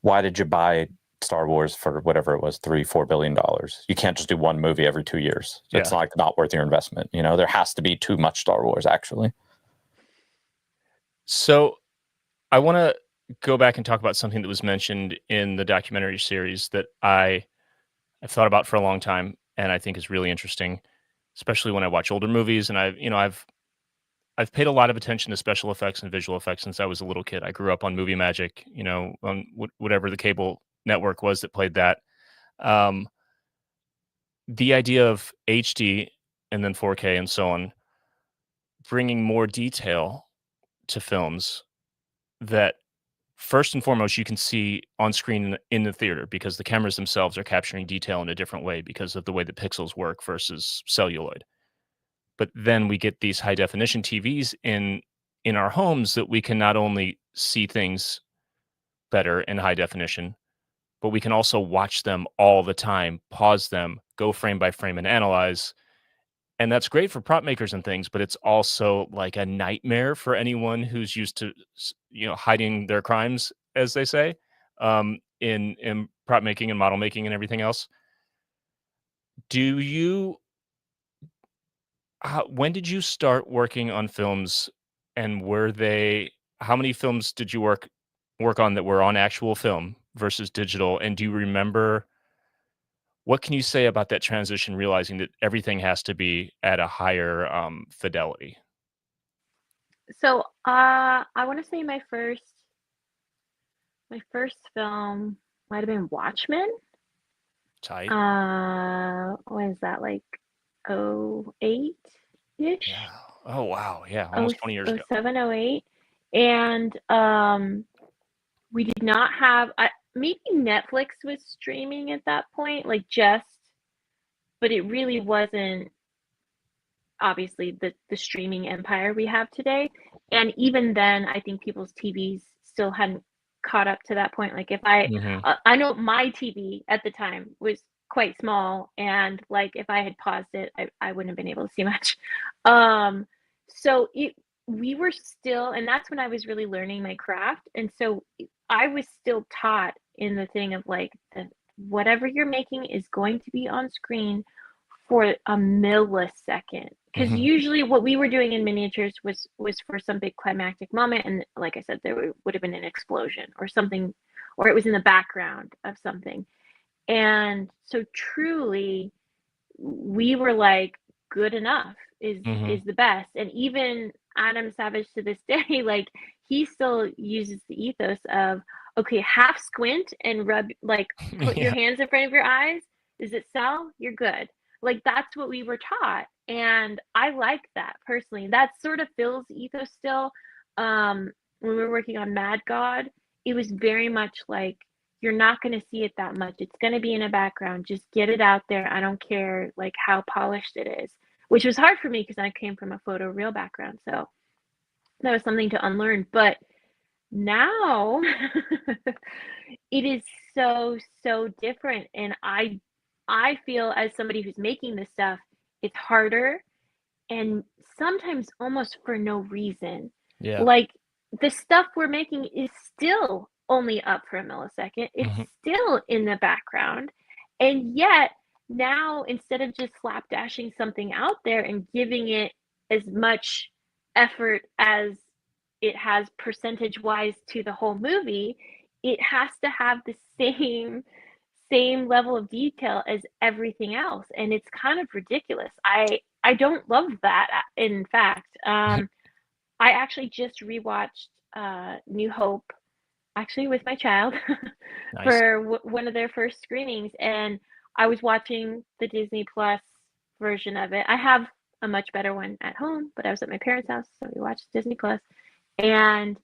why did you buy Star Wars for whatever it was, $3-4 billion? You can't just do one movie every 2 years. It's like not worth your investment. You know, there has to be too much Star Wars actually. So I want to go back and talk about something that was mentioned in the documentary series that I've thought about for a long time, and I think is really interesting, especially when I watch older movies. And I've paid a lot of attention to special effects and visual effects since I was a little kid. I grew up on Movie Magic, you know, on whatever the cable network was that played that. The idea of HD and then 4K and so on, bringing more detail to films that first and foremost you can see on screen in the theater, because the cameras themselves are capturing detail in a different way because of the way the pixels work versus celluloid. But then we get these high definition TVs in our homes that we can not only see things better in high definition, but we can also watch them all the time, pause them, go frame by frame and analyze. And that's great for prop makers and things, but it's also like a nightmare for anyone who's used to, you know, hiding their crimes, as they say, in prop making and model making and everything else. When did you start working on films, and how many films did you work on that were on actual film versus digital? And do you remember, what can you say about that transition, realizing that everything has to be at a higher fidelity? So I want to say my first film might have been Watchmen. Tight. What is that, like 08-ish? Yeah. Oh wow. Yeah, almost 20 years ago. 07, 08. And we did not have, maybe Netflix was streaming at that point, like but it really wasn't obviously the streaming empire we have today. And even then, I think people's TVs still hadn't caught up to that point. Like if I know my TV at the time was quite small, and like if I had paused it, I wouldn't have been able to see much. So we were still, and that's when I was really learning my craft. And so I was still taught in the thing of like, whatever you're making is going to be on screen for a millisecond. Because usually what we were doing in miniatures was for some big climactic moment. And like I said, there would have been an explosion or something, or it was in the background of something. And so truly, we were like, good enough is the best. And even Adam Savage to this day, like he still uses the ethos of, okay, half squint and rub, like put your hands in front of your eyes. Does it sell? You're good. Like that's what we were taught. And I like that personally. That sort of Phil's ethos still. When we were working on Mad God, it was very much like, you're not going to see it that much. It's going to be in a background. Just get it out there. I don't care like how polished it is, which was hard for me because I came from a photo real background. So that was something to unlearn. But now it is so different. And I feel, as somebody who's making this stuff, it's harder and sometimes almost for no reason. Yeah. Like the stuff we're making is still only up for a millisecond. It's Mm-hmm. still in the background. And yet now, instead of just slapdashing something out there and giving it as much effort as it has percentage wise to the whole movie, it has to have the same level of detail as everything else, and it's kind of ridiculous. I don't love that. In fact, I actually just rewatched New Hope, actually with my child, Nice. for one of their first screenings, and I was watching the Disney Plus version of it. I have a much better one at home, but I was at my parents' house, so we watched Disney Plus, and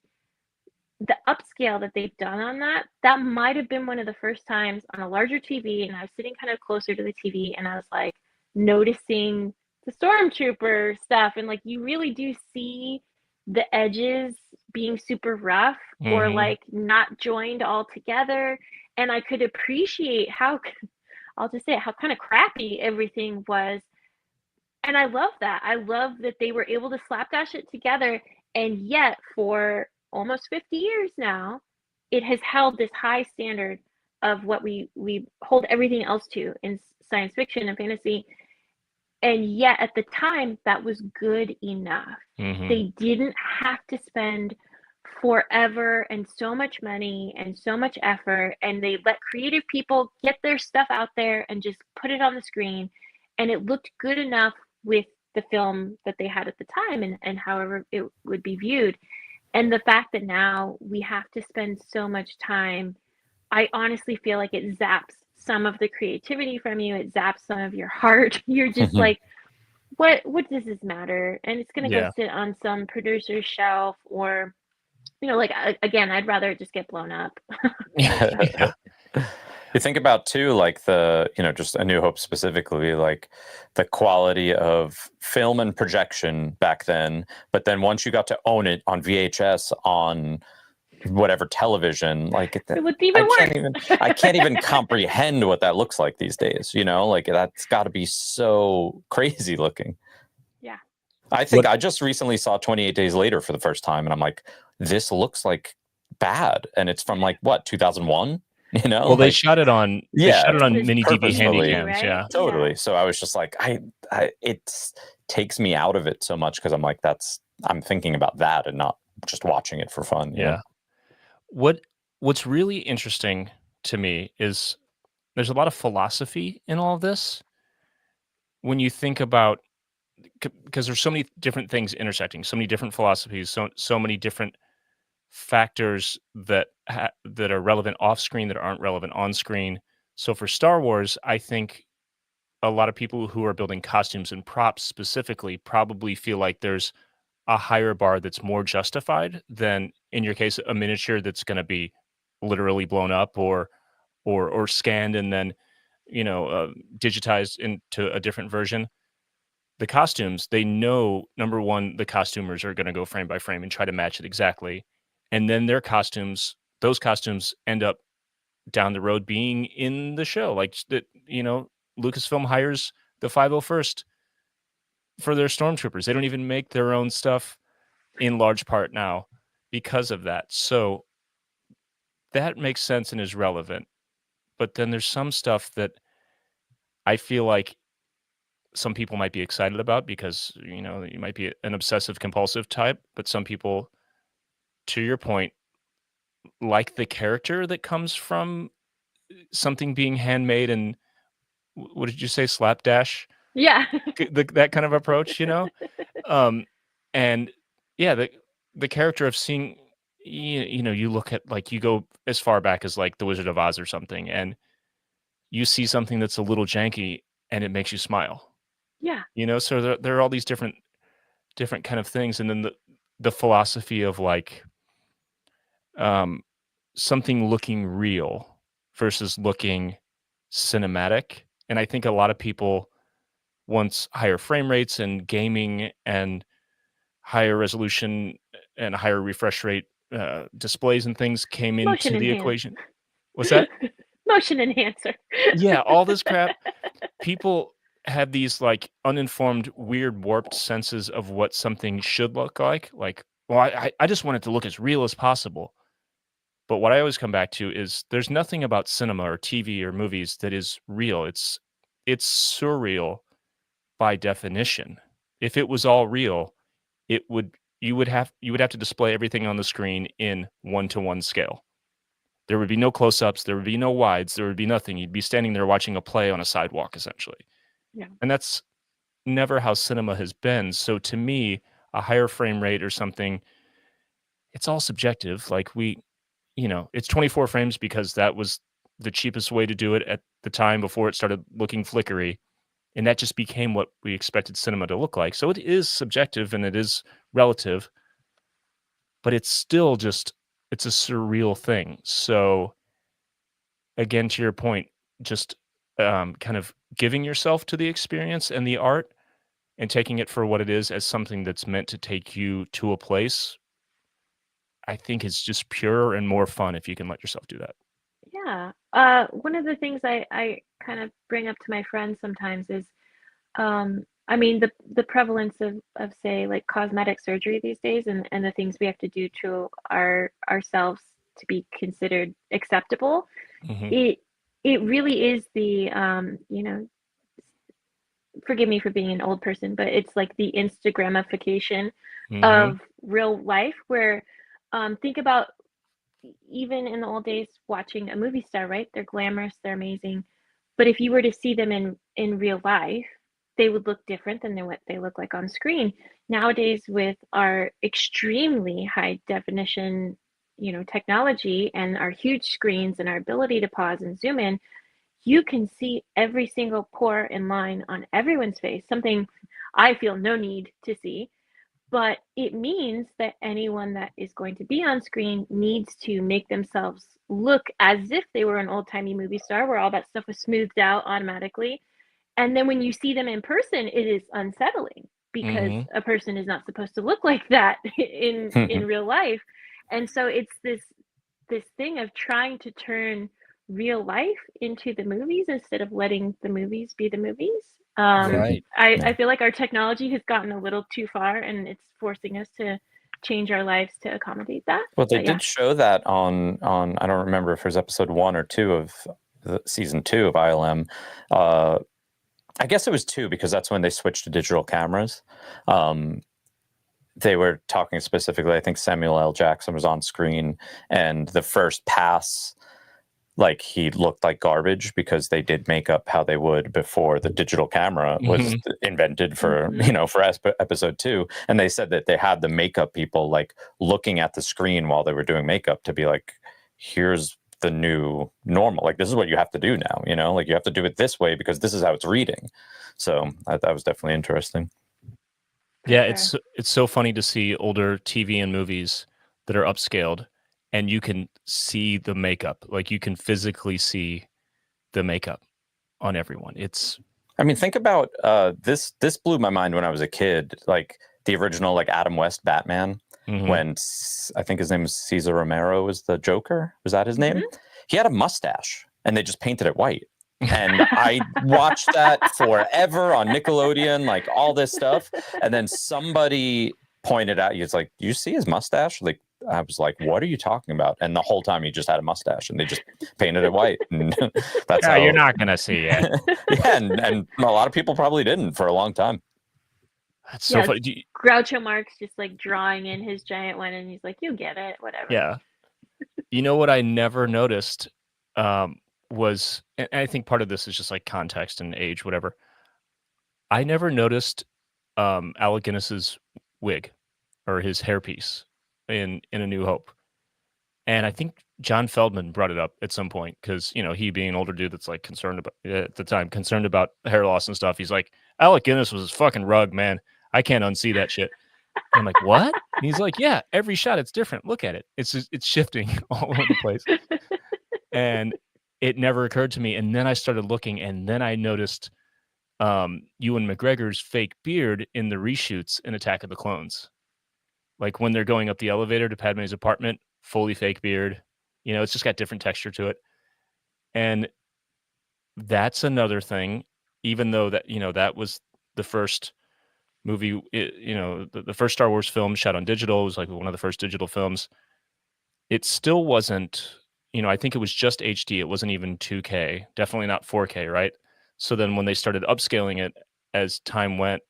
the upscale that they've done on that might have been one of the first times on a larger TV, and I was sitting kind of closer to the TV, and I was like noticing the stormtrooper stuff, and like you really do see the edges being super rough or like not joined all together, and I could appreciate how I'll just say it, how kind of crappy everything was. And I love that. I love that they were able to slapdash it together, and yet for almost 50 years now, it has held this high standard of what we hold everything else to in science fiction and fantasy. And yet at the time, that was good enough. They didn't have to spend forever and so much money and so much effort, and they let creative people get their stuff out there and just put it on the screen, and it looked good enough with the film that they had at the time, and however it would be viewed. And the fact that now we have to spend so much time, I honestly feel like it zaps some of the creativity from you. It zaps some of your heart. You're just like, what does this matter? And it's going to go sit on some producer's shelf, or, you know, like, again, I'd rather just get blown up. Yeah. You think about too, like the, you know, just A New Hope specifically, like the quality of film and projection back then. But then once you got to own it on VHS, on whatever television, like it looked even worse. I can't even comprehend what that looks like these days. You know, like that's got to be so crazy looking. Yeah. I think I just recently saw 28 Days Later for the first time, and I'm like, this looks like bad, and it's from like what, 2001. You know, well, they shot it on mini DV handycams, right? yeah, totally. So I was just like, it takes me out of it so much, because I'm like, I'm thinking about that and not just watching it for fun. Yeah. What's really interesting to me is there's a lot of philosophy in all of this. When you think about, because there's so many different things intersecting, so many different philosophies, so many different factors that that are relevant off screen that aren't relevant on screen. So for Star Wars, I think a lot of people who are building costumes and props specifically probably feel like there's a higher bar that's more justified than, in your case, a miniature that's going to be literally blown up or scanned and then, you know, digitized into a different version. The costumes, they know, number one, the costumers are going to go frame by frame and try to match it exactly. And then those costumes end up down the road being in the show. Like that, you know, Lucasfilm hires the 501st for their stormtroopers. They don't even make their own stuff in large part now because of that. So that makes sense and is relevant. But then there's some stuff that I feel like some people might be excited about because, you know, you might be an obsessive compulsive type, but some people, to your point, like the character that comes from something being handmade and what did you say, slapdash? Yeah. That kind of approach, you know? And yeah, the character of seeing, you know, you look at, like, you go as far back as like The Wizard of Oz or something, and you see something that's a little janky and it makes you smile. Yeah. You know, so there are all these different kind of things, and then the philosophy of like something looking real versus looking cinematic. And I think a lot of people, once higher frame rates and gaming and higher resolution and higher refresh rate displays and things came Motion into the enhanced. equation. What's that? Motion enhancer. Yeah, all this crap. People have these like uninformed, weird, warped senses of what something should look like. Like, well, I just want it to look as real as possible. But what I always come back to is there's nothing about cinema or TV or movies that is real. It's surreal by definition. If it was all real, it would you would have to display everything on the screen in 1-to-1 scale. There would be no close-ups, there would be no wides, there would be nothing. You'd be standing there watching a play on a sidewalk, essentially. Yeah. And that's never how cinema has been. So to me, a higher frame rate or something, it's all subjective. Like it's 24 frames because that was the cheapest way to do it at the time before it started looking flickery. And that just became what we expected cinema to look like. So it is subjective and it is relative, but it's still it's a surreal thing. So again, to your point, just kind of giving yourself to the experience and the art and taking it for what it is as something that's meant to take you to a place, I think is just purer and more fun if you can let yourself do that. Yeah. One of the things I kind of bring up to my friends sometimes is, I mean, the prevalence of say like cosmetic surgery these days and the things we have to do to ourselves to be considered acceptable. Mhm. It really is the forgive me for being an old person, but it's like the Instagramification Mhm. of real life where think about even in the old days watching a movie star, right? They're glamorous, they're amazing. But if you were to see them in real life, they would look different than what they look like on screen. Nowadays, with our extremely high definition, technology and our huge screens and our ability to pause and zoom in, you can see every single pore and line on everyone's face, something I feel no need to see. But it means that anyone that is going to be on screen needs to make themselves look as if they were an old-timey movie star where all that stuff was smoothed out automatically. And then when you see them in person, it is unsettling because Mhm. a person is not supposed to look like that in real life. And so it's this thing of trying to turn real life into the movies instead of letting the movies be the movies. Right. I feel like our technology has gotten a little too far and it's forcing us to change our lives to accommodate that. Well, they But yeah. did show that on I don't remember if it was episode 1 or 2 of the season 2 of ILM. I guess it was 2 because that's when they switched to digital cameras. They were talking specifically, I think Samuel L. Jackson was on screen, and the first pass, like, he looked like garbage because they did makeup how they would before the digital camera was Mhm. invented for, Mhm. for episode 2. And they said that they had the makeup people like looking at the screen while they were doing makeup to be like, here's the new normal. Like, this is what you have to do now, like you have to do it this way because this is how it's reading. So that was definitely interesting. For Yeah, sure. it's so funny to see older TV and movies that are upscaled, and you can see the makeup. Like, you can physically see the makeup on everyone. I mean, think about this. This blew my mind when I was a kid. Like the original, like Adam West Batman, Mhm. when I think his name was Cesar Romero, was the Joker. Was that his name? Mhm. He had a mustache, and they just painted it white. And I watched that forever on Nickelodeon, like all this stuff. And then somebody pointed out, he was like, "You see his mustache?" Like, I was like, "What are you talking about?" And the whole time he just had a mustache, and they just painted it white. And that's Yeah, you're how. not gonna see it. Yeah, and a lot of people probably didn't for a long time. That's so Yeah, funny. Groucho Marx just like drawing in his giant one and he's like, you get it, whatever. Yeah. You know what I never noticed, was and I think part of this is just, like, context and age, whatever. I never noticed, Alec Guinness's wig or his hairpiece in A New Hope, and I think John Feldman brought it up at some point because he being an older dude that's, like, concerned about at the time, concerned about hair loss and stuff, he's like, "Alec Guinness was his fucking rug, man. I can't unsee that shit." And I'm like, "What?" And he's like, "Yeah, every shot, it's different. Look at it. It's shifting all over the place." And it never occurred to me, and then I started looking, and then I noticed, Ewan McGregor's fake beard in the reshoots in Attack of the Clones. Like, when they're going up the elevator to Padme's apartment, fully fake beard, it's just got different texture to it, and that's another thing, even though that was the first movie, the first Star Wars film shot on digital, it was, like, one of the first digital films. it still wasn't, I think it was just HD. It wasn't even 2K, definitely not 4K, right? So then when they started upscaling it as time went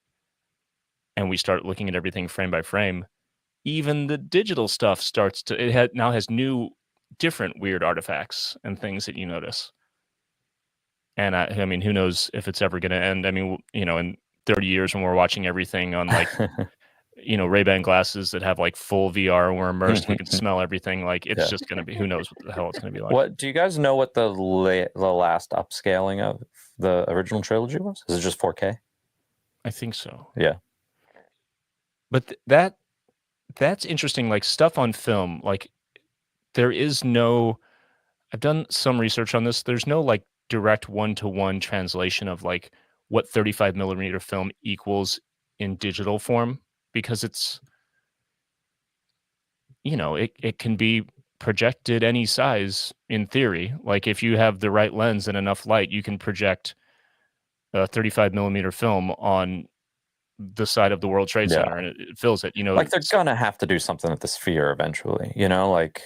and we start looking at everything frame by frame, even the digital stuff starts to now has new different weird artifacts and things that you notice. And I mean, who knows if it's ever going to end? I mean, in 30 years when we're watching everything on like, Ray-Ban glasses that have like full VR, we're immersed, we can smell everything. Like it's just going to be, who knows what the hell it's going to be like. What do you guys know what the last upscaling of the original trilogy was? Is it just 4K? I think so. Yeah. But that's interesting. Like stuff on film, like there is no, I've done some research on this. There's no like direct one-to-one translation of like what 35 millimeter film equals in digital form, because it's, it can be projected any size in theory. Like if you have the right lens and enough light, you can project a 35 millimeter film on the side of the World Trade Center and it fills it, Like they're gonna have to do something with the Sphere eventually, like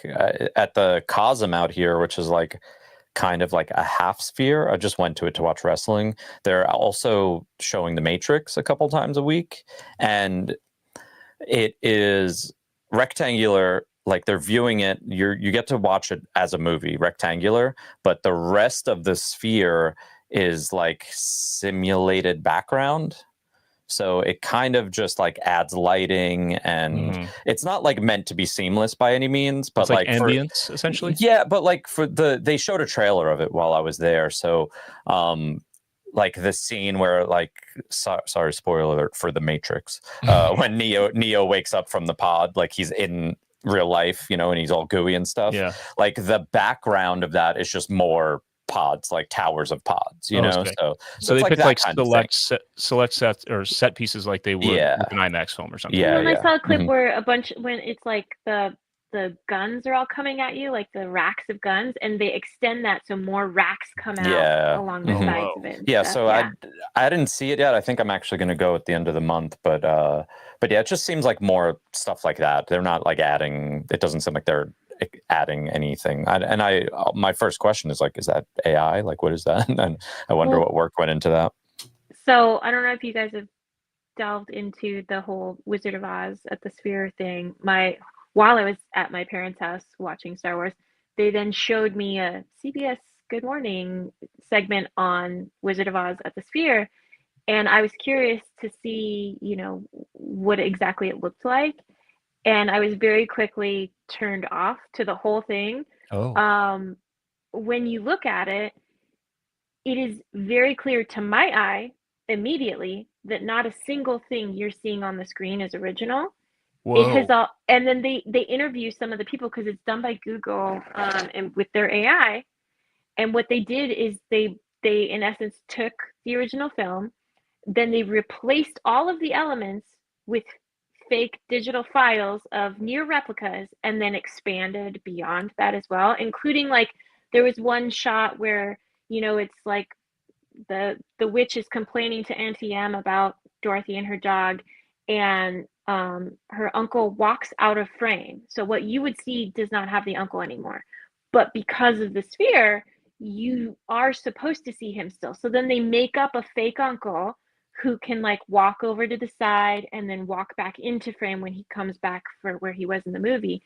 at the Cosm out here, which is like kind of like a half sphere. I just went to it to watch wrestling. They're also showing The Matrix a couple times a week, and it is rectangular. Like they're viewing it, you get to watch it as a movie, rectangular, but the rest of the sphere is like simulated background. So it kind of just like adds lighting, and it's not like meant to be seamless by any means, but it's like ambience essentially. Yeah, but like they showed a trailer of it while I was there. So like the scene where like sorry, spoiler alert for The Matrix, when Neo wakes up from the pod, like he's in real life, and he's all gooey and stuff. Yeah. Like the background of that is just more pods, like towers of pods, Okay. So they picked like select sets or set pieces like they would with an IMAX film or something. Yeah, I saw a clip where when it's like the guns are all coming at you, like the racks of guns, and they extend that so more racks come out along the sides of it. Yeah, so I didn't see it yet. I think I'm actually going to go at the end of the month, but yeah, it just seems like more stuff like that. They're not like adding. It doesn't seem like they're adding anything. My first question is like, is that AI? Like, what is that? And I wonder what work went into that. So I don't know if you guys have delved into the whole Wizard of Oz at the Sphere thing. While I was at my parents' house watching Star Wars, they then showed me a CBS Good Morning segment on Wizard of Oz at the Sphere, and I was curious to see, what exactly it looked like. And I was very quickly turned off to the whole thing. When you look at it, it is very clear to my eye immediately that not a single thing you're seeing on the screen is original. Whoa. It has all, and then they interview some of the people because it's done by Google and with their AI. And what they did is they in essence took the original film, then they replaced all of the elements with fake digital files of near replicas, and then expanded beyond that as well, including like there was one shot where it's like the witch is complaining to Auntie M about Dorothy and her dog, and her uncle walks out of frame. So what you would see does not have the uncle anymore, but because of the Sphere, you are supposed to see him still. So then they make up a fake uncle who can like walk over to the side and then walk back into frame when he comes back for where he was in the movie.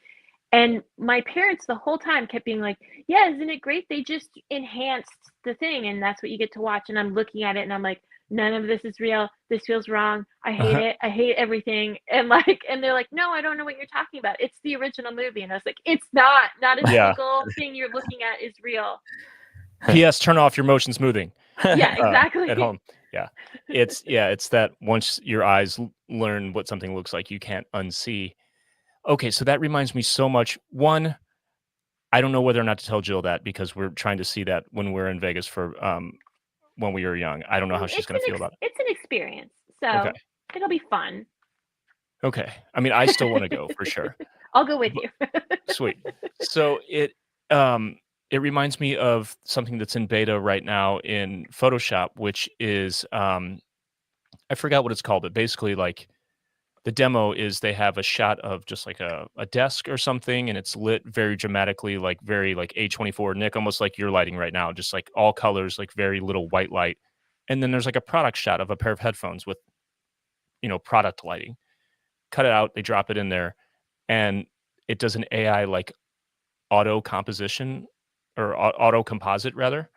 And my parents the whole time kept being like, yeah, isn't it great? They just enhanced the thing and that's what you get to watch. And I'm looking at it and I'm like, none of this is real. This feels wrong. I hate it. I hate everything. And they're like, no, I don't know what you're talking about. It's the original movie. And I was like, it's not a single thing you're looking at is real. P.S. Turn off your motion smoothing. Yeah, exactly. At home. Yeah. It's that once your eyes learn what something looks like, you can't unsee. Okay, so that reminds me so much. One, I don't know whether or not to tell Jill that because we're trying to see that when we're in Vegas for when we were young. I don't know how she's going to feel about it. It's an experience, so it'll be fun. Okay. I mean, I still want to go for sure. I'll go with you. Sweet. So it reminds me of something that's in beta right now in Photoshop, which is I forgot what it's called, but basically like the demo is they have a shot of just like a desk or something, and it's lit very dramatically, like very like A24 Nick, almost like you're lighting right now, just like all colors, like very little white light. And then there's like a product shot of a pair of headphones with, product lighting. Cut it out, they drop it in there, and it does an AI like auto composition or auto composite rather,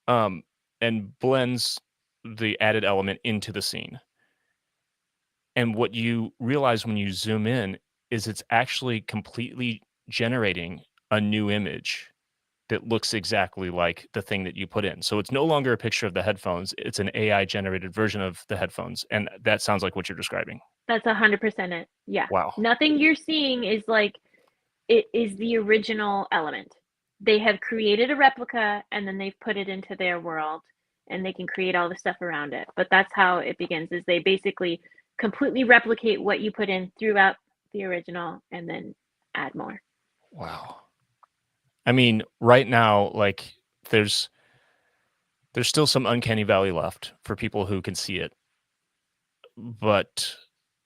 um, and blends the added element into the scene. And what you realize when you zoom in is it's actually completely generating a new image that looks exactly like the thing that you put in. So it's no longer a picture of the headphones, it's an AI generated version of the headphones, and that sounds like what you're describing. That's 100% it. Yeah. Wow. Nothing you're seeing is like it is the original element. They have created a replica and then they've put it into their world and they can create all the stuff around it. But that's how it begins is they basically completely replicate what you put in throughout the original and then add more. Wow. I mean, right now, like there's still some uncanny valley left for people who can see it. But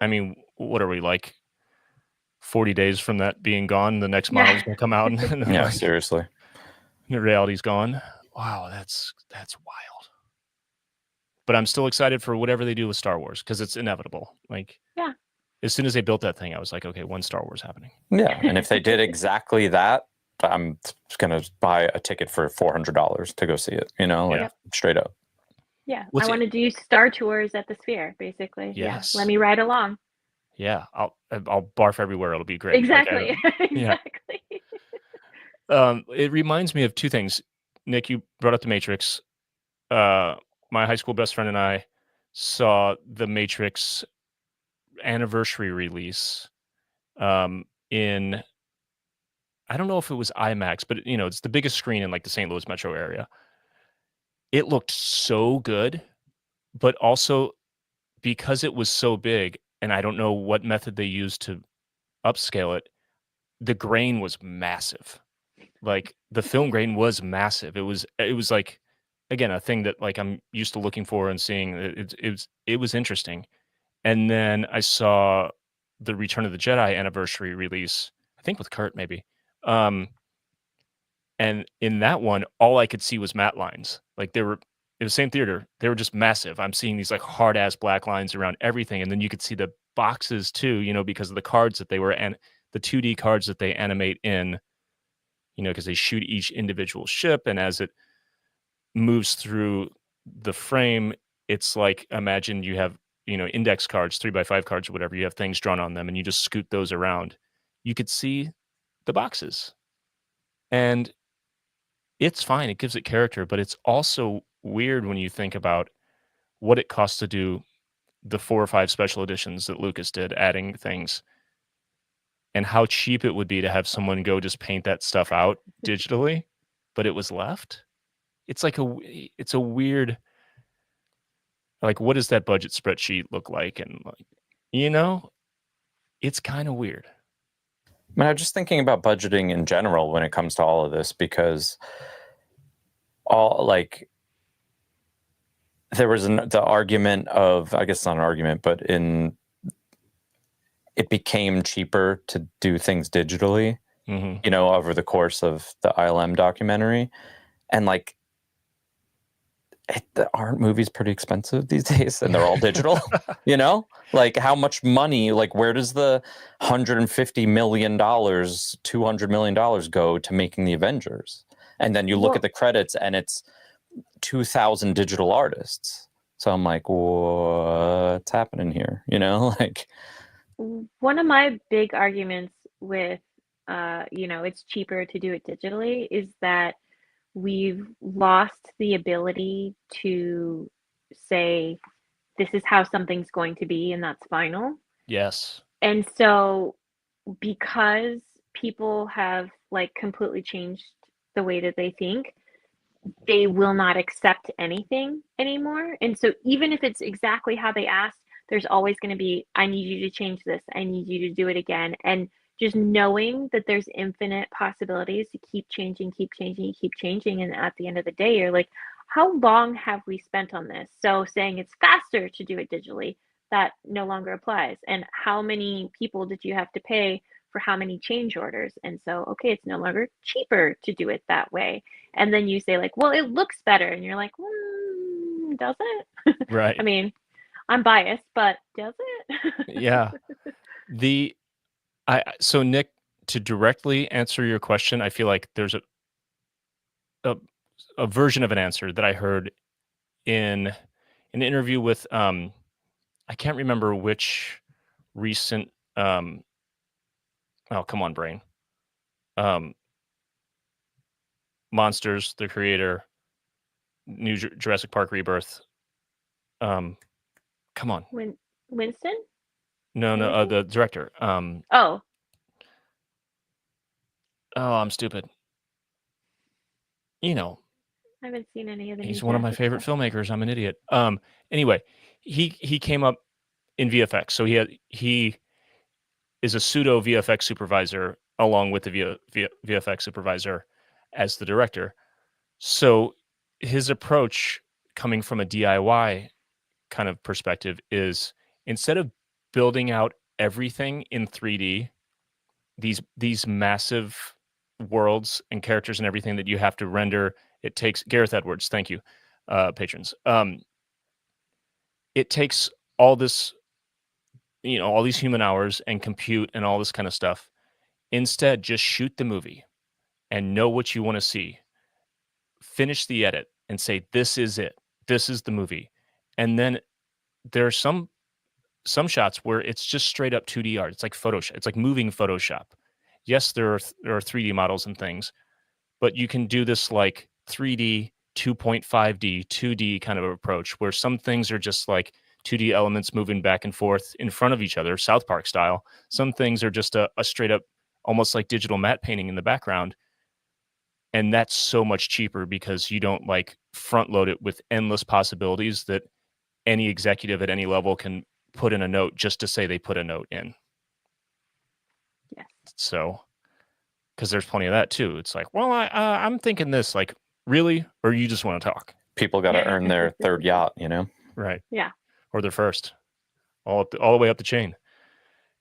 I mean, what are we like 40 days from that being gone? The next model's gonna come out and Yeah, like, seriously. the reality's gone. Wow, that's wild. But I'm still excited for whatever they do with Star Wars because it's inevitable. Like, Yeah. as soon as they built that thing, I was like, okay, when's Star Wars happening? Yeah, and if they did exactly that, I'm just gonna buy a ticket for $400 to go see it. Like straight up. Yeah, I want to do Star Tours at the Sphere, basically. Yes. Yeah, let me ride along. Yeah, I'll barf everywhere. It'll be great. Exactly. Like, exactly. It reminds me of two things. Nick, you brought up The Matrix. My high school best friend and I saw The Matrix anniversary release in, I don't know if it was IMAX, but it's the biggest screen in like the St. Louis metro area. It looked so good, but also because it was so big, and I don't know what method they used to upscale it, the grain was massive. Like the film grain was massive. It was like, again, a thing that like I'm used to looking for and seeing. It was interesting. And then I saw the Return of the Jedi anniversary release, I think with Kurt maybe. And in that one, all I could see was matte lines. Like it was the same theater. They were just massive. I'm seeing these like hard ass black lines around everything. And then you could see the boxes too, because of the cards that they were, and the 2D cards that they animate in, because they shoot each individual ship. And as it moves through the frame, it's like, imagine you have, index cards, 3x5 cards or whatever, you have things drawn on them and you just scoot those around. You could see the boxes. And it's fine. It gives it character, but it's also weird when you think about what it costs to do the 4 or 5 special editions that Lucas did, adding things, and how cheap it would be to have someone go just paint that stuff out digitally, but it was left. It's like it's a weird, like, what does that budget spreadsheet look like? And like, it's kind of weird. I mean, I'm just thinking about budgeting in general when it comes to all of this, because there was the argument of, I guess it's not an argument, but it became cheaper to do things digitally, over the course of the ILM documentary. And like, aren't movies pretty expensive these days? And they're all digital, Like how much money, like where does the $150 million, $200 million go to making the Avengers? And then you look at the credits and it's 2,000 digital artists. So I'm like, what's happening here? Like, one of my big arguments with, it's cheaper to do it digitally is that we've lost the ability to say, this is how something's going to be, and that's final. Yes. And so because people have like completely changed the way that they think, they will not accept anything anymore. And so even if it's exactly how they asked, there's always going to be, I need you to change this. I need you to do it again. And just knowing that there's infinite possibilities to keep changing. And at the end of the day, you're like, how long have we spent on this? So saying it's faster to do it digitally, that no longer applies. And how many people did you have to pay for how many change orders? And so, okay, it's no longer cheaper to do it that way. And then you say like, well, it looks better. And you're like, does it? Right. I mean, I'm biased, but does it? Yeah. So Nick, to directly answer your question, I feel like there's a, a version of an answer that I heard in an interview with I can't remember which recent oh, come on, brain. Um Monsters, the creator, New Jurassic Park Rebirth. Um Come on. Winston? No, the director. Oh. Oh, I'm stupid. You know, I haven't seen any of the he's new one of my Jurassic favorite stuff. filmmakers. I'm an idiot. Anyway, he came up in VFX. So he is a pseudo VFX supervisor along with the VFX supervisor as the director. So his approach coming from a DIY kind of perspective is instead of building out everything in 3D, these massive worlds and characters and everything that you have to render, it takes Gareth Edwards, thank you, patrons. It takes all this, all these human hours and compute and all this kind of stuff. Instead, just shoot the movie and know what you want to see. Finish the edit and say, this is it. This is the movie. And then there are some shots where it's just straight up 2D art. It's like Photoshop. It's like moving Photoshop. Yes, there are 3D models and things, but you can do this like 3D, 2.5D, 2D kind of approach where some things are just like 2D elements moving back and forth in front of each other, South Park style. Some things are just a straight up, almost like digital matte painting in the background. And that's so much cheaper because you don't like front load it with endless possibilities that any executive at any level can put in a note just to say they put a note in. Yes. So, because there's plenty of that too. It's like, well, I'm thinking this, like, really, or you just want to talk? People got to earn their third yacht, Right. Yeah. Or their first, all the way up the chain.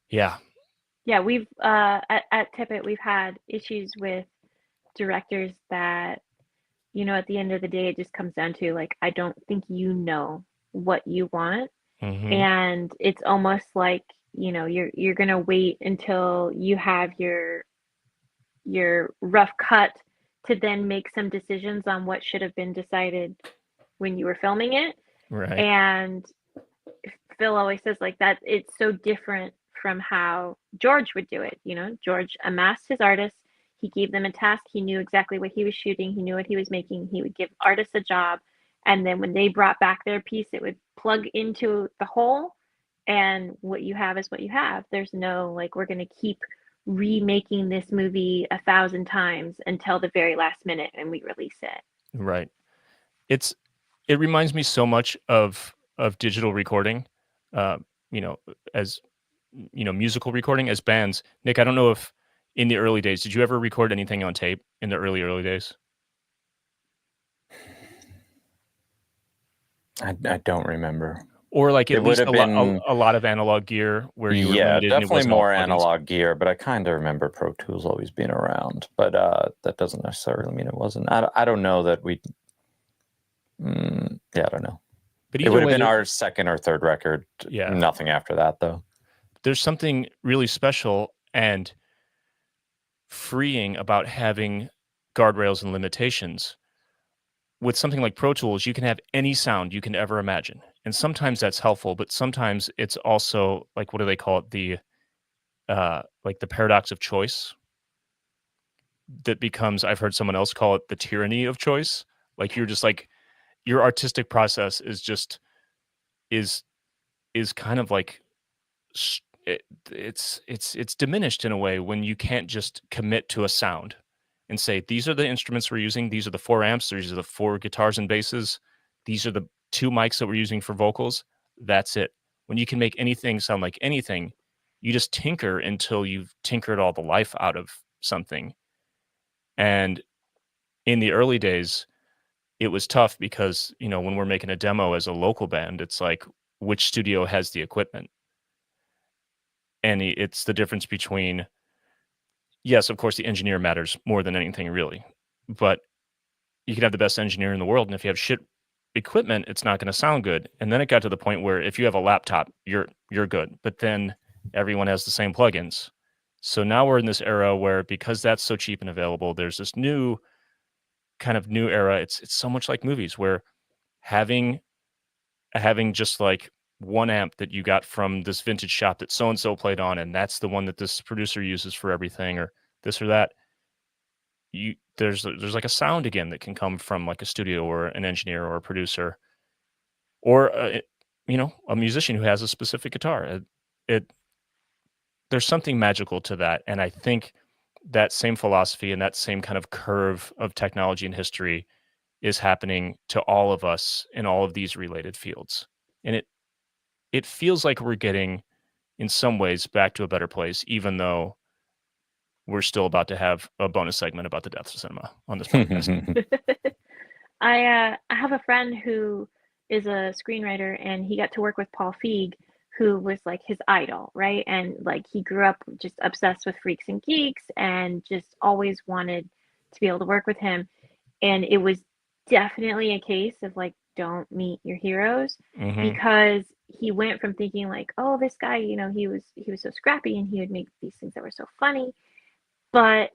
Yeah. Yeah, we've at Tippett we've had issues with directors that, at the end of the day, it just comes down to like, I don't think you know what you want. Mm-hmm. And it's almost like, you're gonna wait until you have your rough cut to then make some decisions on what should have been decided when you were filming it. Right. And Phil always says like that it's so different from how George would do it. George amassed his artists. He gave them a task. He knew exactly what he was shooting. He knew what he was making. He would give artists a job. And then when they brought back their piece, it would plug into the hole. And what you have is what you have. There's no like, we're going to keep remaking this movie 1,000 times until the very last minute and we release it. Right. It reminds me so much of digital recording, as musical recording as bands. Nick, I don't know if in the early days, did you ever record anything on tape in the early days? I don't remember. Or like at It least would have been a lot of analog gear where you were limited. Definitely and it wasn't more all plugins. analog gear, but I kind of remember Pro Tools always being around. But that doesn't necessarily mean it wasn't. I don't know that we. I don't know. But it would have been our second or third record. Yeah. Nothing after that, though. There's something really special and freeing about having guardrails and limitations. With something like Pro Tools, you can have any sound you can ever imagine. And sometimes that's helpful, but sometimes it's also like, what do they call it? The paradox of choice that becomes, I've heard someone else call it the tyranny of choice. Like you're just like, your artistic process is kind of like, it's diminished in a way when you can't just commit to a sound and say, these are the instruments we're using. These are the 4 amps. These are the 4 guitars and basses. These are the 2 mics that we're using for vocals. That's it. When you can make anything sound like anything, you just tinker until you've tinkered all the life out of something. And in the early days, it was tough because, when we're making a demo as a local band, it's like, which studio has the equipment. And it's the difference between, yes, of course, the engineer matters more than anything really, but you could have the best engineer in the world, and if you have shit equipment, it's not gonna sound good. And then it got to the point where if you have a laptop, you're good, but then everyone has the same plugins. So now we're in this era where because that's so cheap and available, there's this new kind of new era. It's so much like movies where having just like one amp that you got from this vintage shop that so and so played on, and that's the one that this producer uses for everything, or this or that. There's like a sound again that can come from like a studio or an engineer or a producer or a musician who has a specific guitar. It There's something magical to that, and I think that same philosophy and that same kind of curve of technology and history is happening to all of us in all of these related fields. And it feels like we're getting, in some ways, back to a better place, even though we're still about to have a bonus segment about the deaths of cinema on this podcast. I have a friend who is a screenwriter, and he got to work with Paul Feig, who was like his idol, right? And like he grew up just obsessed with Freaks and Geeks and just always wanted to be able to work with him. And it was definitely a case of like, don't meet your heroes, because he went from thinking like, oh, this guy, he was so scrappy and he would make these things that were so funny. But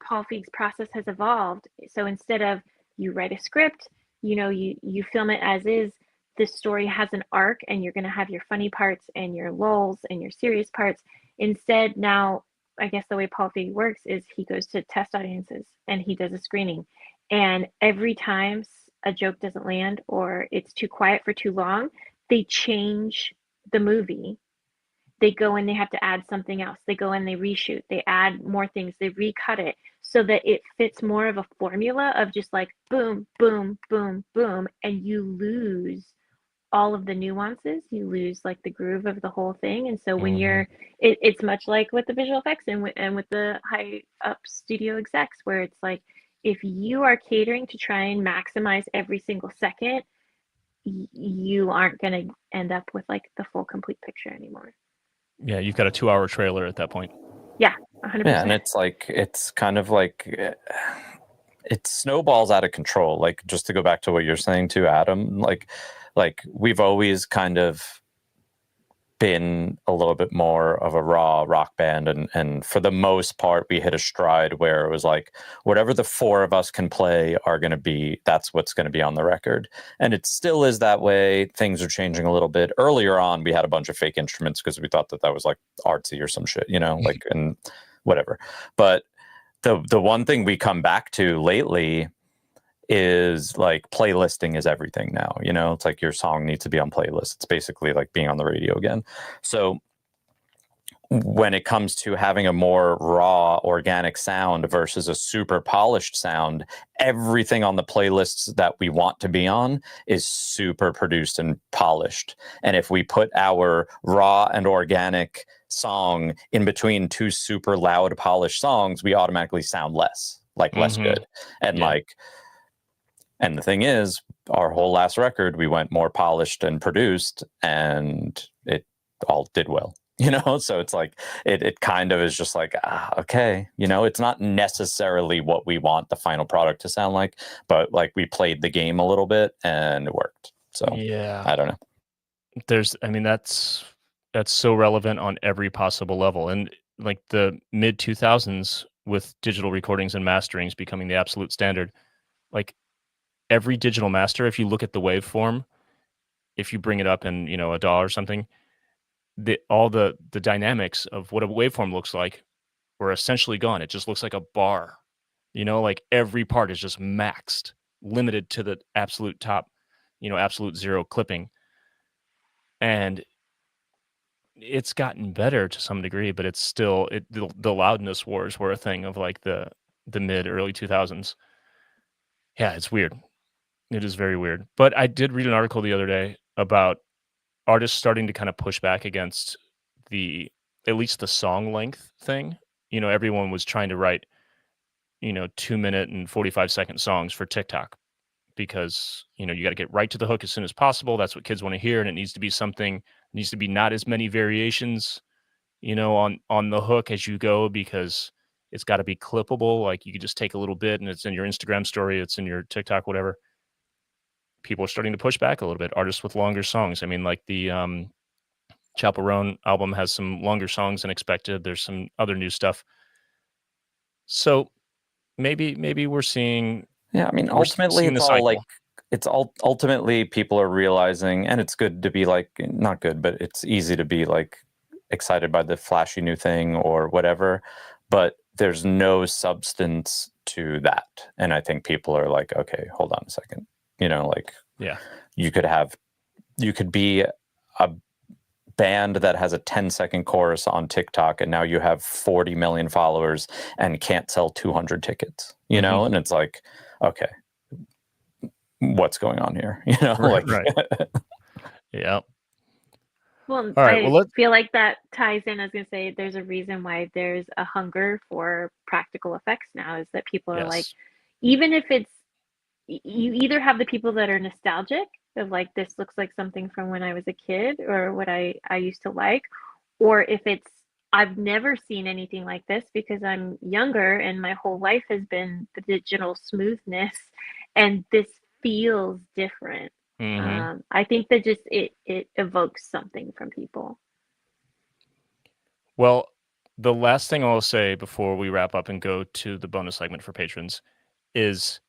Paul Feig's process has evolved. So instead of you write a script, you film it as is, this story has an arc and you're going to have your funny parts and your lulls and your serious parts. Instead, now, I guess the way Paul Feig works is he goes to test audiences and he does a screening. And every time a joke doesn't land or it's too quiet for too long, they change the movie. They go and they have to add something else. They go and they reshoot. They add more things. They recut it so that it fits more of a formula of just like boom, boom, boom, boom. And you lose all of the nuances. You lose like the groove of the whole thing. And so when it's much like with the visual effects and with the high up studio execs, where it's like, if you are catering to try and maximize every single second, you aren't going to end up with like the full complete picture anymore. Yeah, you've got a 2-hour trailer at that point. Yeah, 100%. Yeah, and it's kind of like it snowballs out of control. Like, just to go back to what you're saying too, Adam, like we've always kind of been a little bit more of a raw rock band, and for the most part we hit a stride where it was like whatever the four of us can play are going to be, that's what's going to be on the record. And it still is that way. Things are changing a little bit. Earlier on we had a bunch of fake instruments because we thought that was like artsy or some shit, like, and whatever. But the one thing we come back to lately is like playlisting is everything now. It's like your song needs to be on playlists. It's basically like being on the radio again. So when it comes to having a more raw organic sound versus a super polished sound, everything on the playlists that we want to be on is super produced and polished. And if we put our raw and organic song in between two super loud polished songs, we automatically sound less good. And and the thing is, our whole last record, we went more polished and produced, and it all did well, So it's like, it kind of is just like, okay, it's not necessarily what we want the final product to sound like, but like we played the game a little bit and it worked. So yeah, I don't know. That's so relevant on every possible level. And like the mid 2000s with digital recordings and masterings becoming the absolute standard, like every digital master, if you look at the waveform, if you bring it up in, a DAW or something, all the dynamics of what a waveform looks like were essentially gone. It just looks like a bar, like every part is just maxed, limited to the absolute top, absolute zero clipping. And it's gotten better to some degree, but it's still, the loudness wars were a thing of like the mid early 2000s. Yeah, it's weird. It is very weird. But I did read an article the other day about artists starting to kind of push back against at least the song length thing. Everyone was trying to write, 2-minute and 45-second songs for TikTok because, you got to get right to the hook as soon as possible. That's what kids want to hear. And it needs to be needs to be not as many variations, on the hook as you go, because it's got to be clippable. Like you could just take a little bit and it's in your Instagram story, it's in your TikTok, whatever. People are starting to push back a little bit. Artists with longer songs. I mean, like the Chaperone album has some longer songs than expected. There's some other new stuff. So maybe we're seeing. Yeah, I mean, ultimately, it's all like ultimately people are realizing, and it's good to be like, not good, but it's easy to be like excited by the flashy new thing or whatever, but there's no substance to that. And I think people are like, okay, hold on a second. Yeah, you could be a band that has a 10-second chorus on TikTok and now you have 40 million followers and can't sell 200 tickets, and it's like, okay, what's going on here? Right. Yeah. Well, I feel like that ties in. I was going to say, there's a reason why there's a hunger for practical effects now, is that people are like, even if it's, you either have the people that are nostalgic of like, this looks like something from when I was a kid or what I used to like, or if it's, I've never seen anything like this because I'm younger and my whole life has been the digital smoothness, and this feels different. I think that just it evokes something from people. Well, the last thing I'll say before we wrap up and go to the bonus segment for patrons is,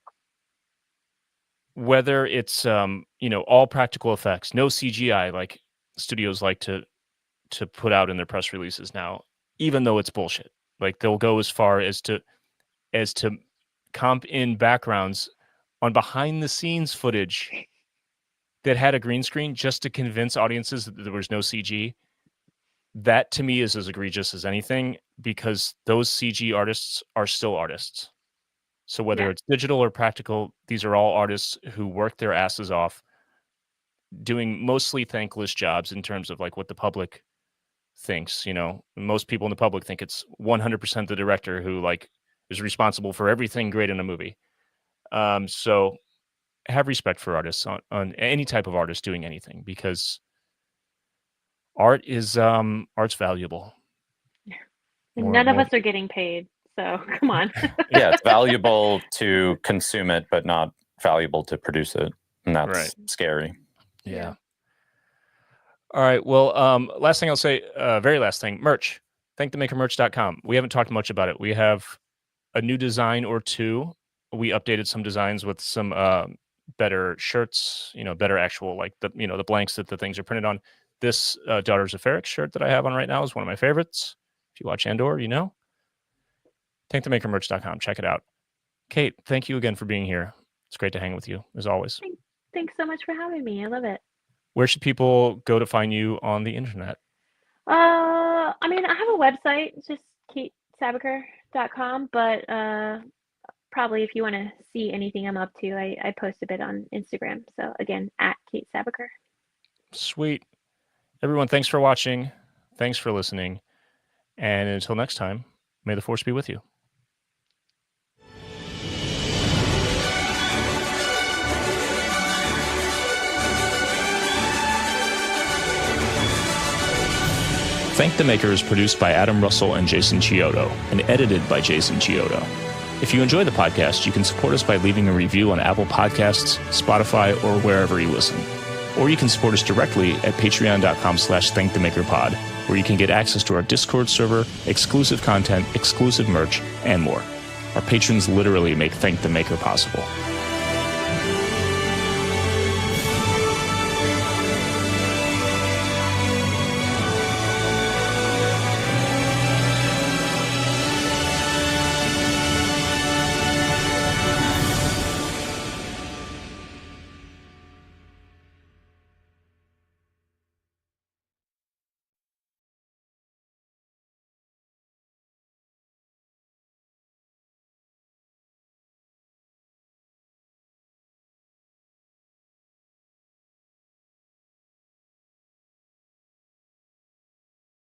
whether it's all practical effects, no CGI, like studios like to put out in their press releases now, even though it's bullshit. Like they'll go as far as to comp in backgrounds on behind the scenes footage that had a green screen just to convince audiences that there was no CG. That to me is as egregious as anything, because those CG artists are still artists. So whether it's digital or practical, these are all artists who work their asses off doing mostly thankless jobs in terms of like what the public thinks. Most people in the public think it's 100% the director who like is responsible for everything great in a movie. So have respect for artists on any type of artist doing anything, because art is art's valuable. None of us are getting paid. So come on. Yeah, it's valuable to consume it, but not valuable to produce it. And that's scary. Yeah. All right. Well, last thing I'll say, very last thing, merch. Thankthemakermerch.com. We haven't talked much about it. We have a new design or two. We updated some designs with some better shirts, better actual, like the blanks that the things are printed on. This Daughters of Ferrix shirt that I have on right now is one of my favorites. If you watch Andor, Thankthemakermerch.com. Check it out. Kate, thank you again for being here. It's great to hang with you, as always. Thanks so much for having me. I love it. Where should people go to find you on the internet? I mean, I have a website. It's just KayteSabicer.com, but probably if you want to see anything I'm up to, I post a bit on Instagram. So again, at Kayte Sabicer. Sweet. Everyone, thanks for watching. Thanks for listening. And until next time, may the force be with you. Thank the Maker is produced by Adam Russell and Jason Chiodo, and edited by Jason Chiodo. If you enjoy the podcast, you can support us by leaving a review on Apple Podcasts, Spotify, or wherever you listen. Or you can support us directly at patreon.com/thankthemakerpod, where you can get access to our Discord server, exclusive content, exclusive merch, and more. Our patrons literally make Thank the Maker possible.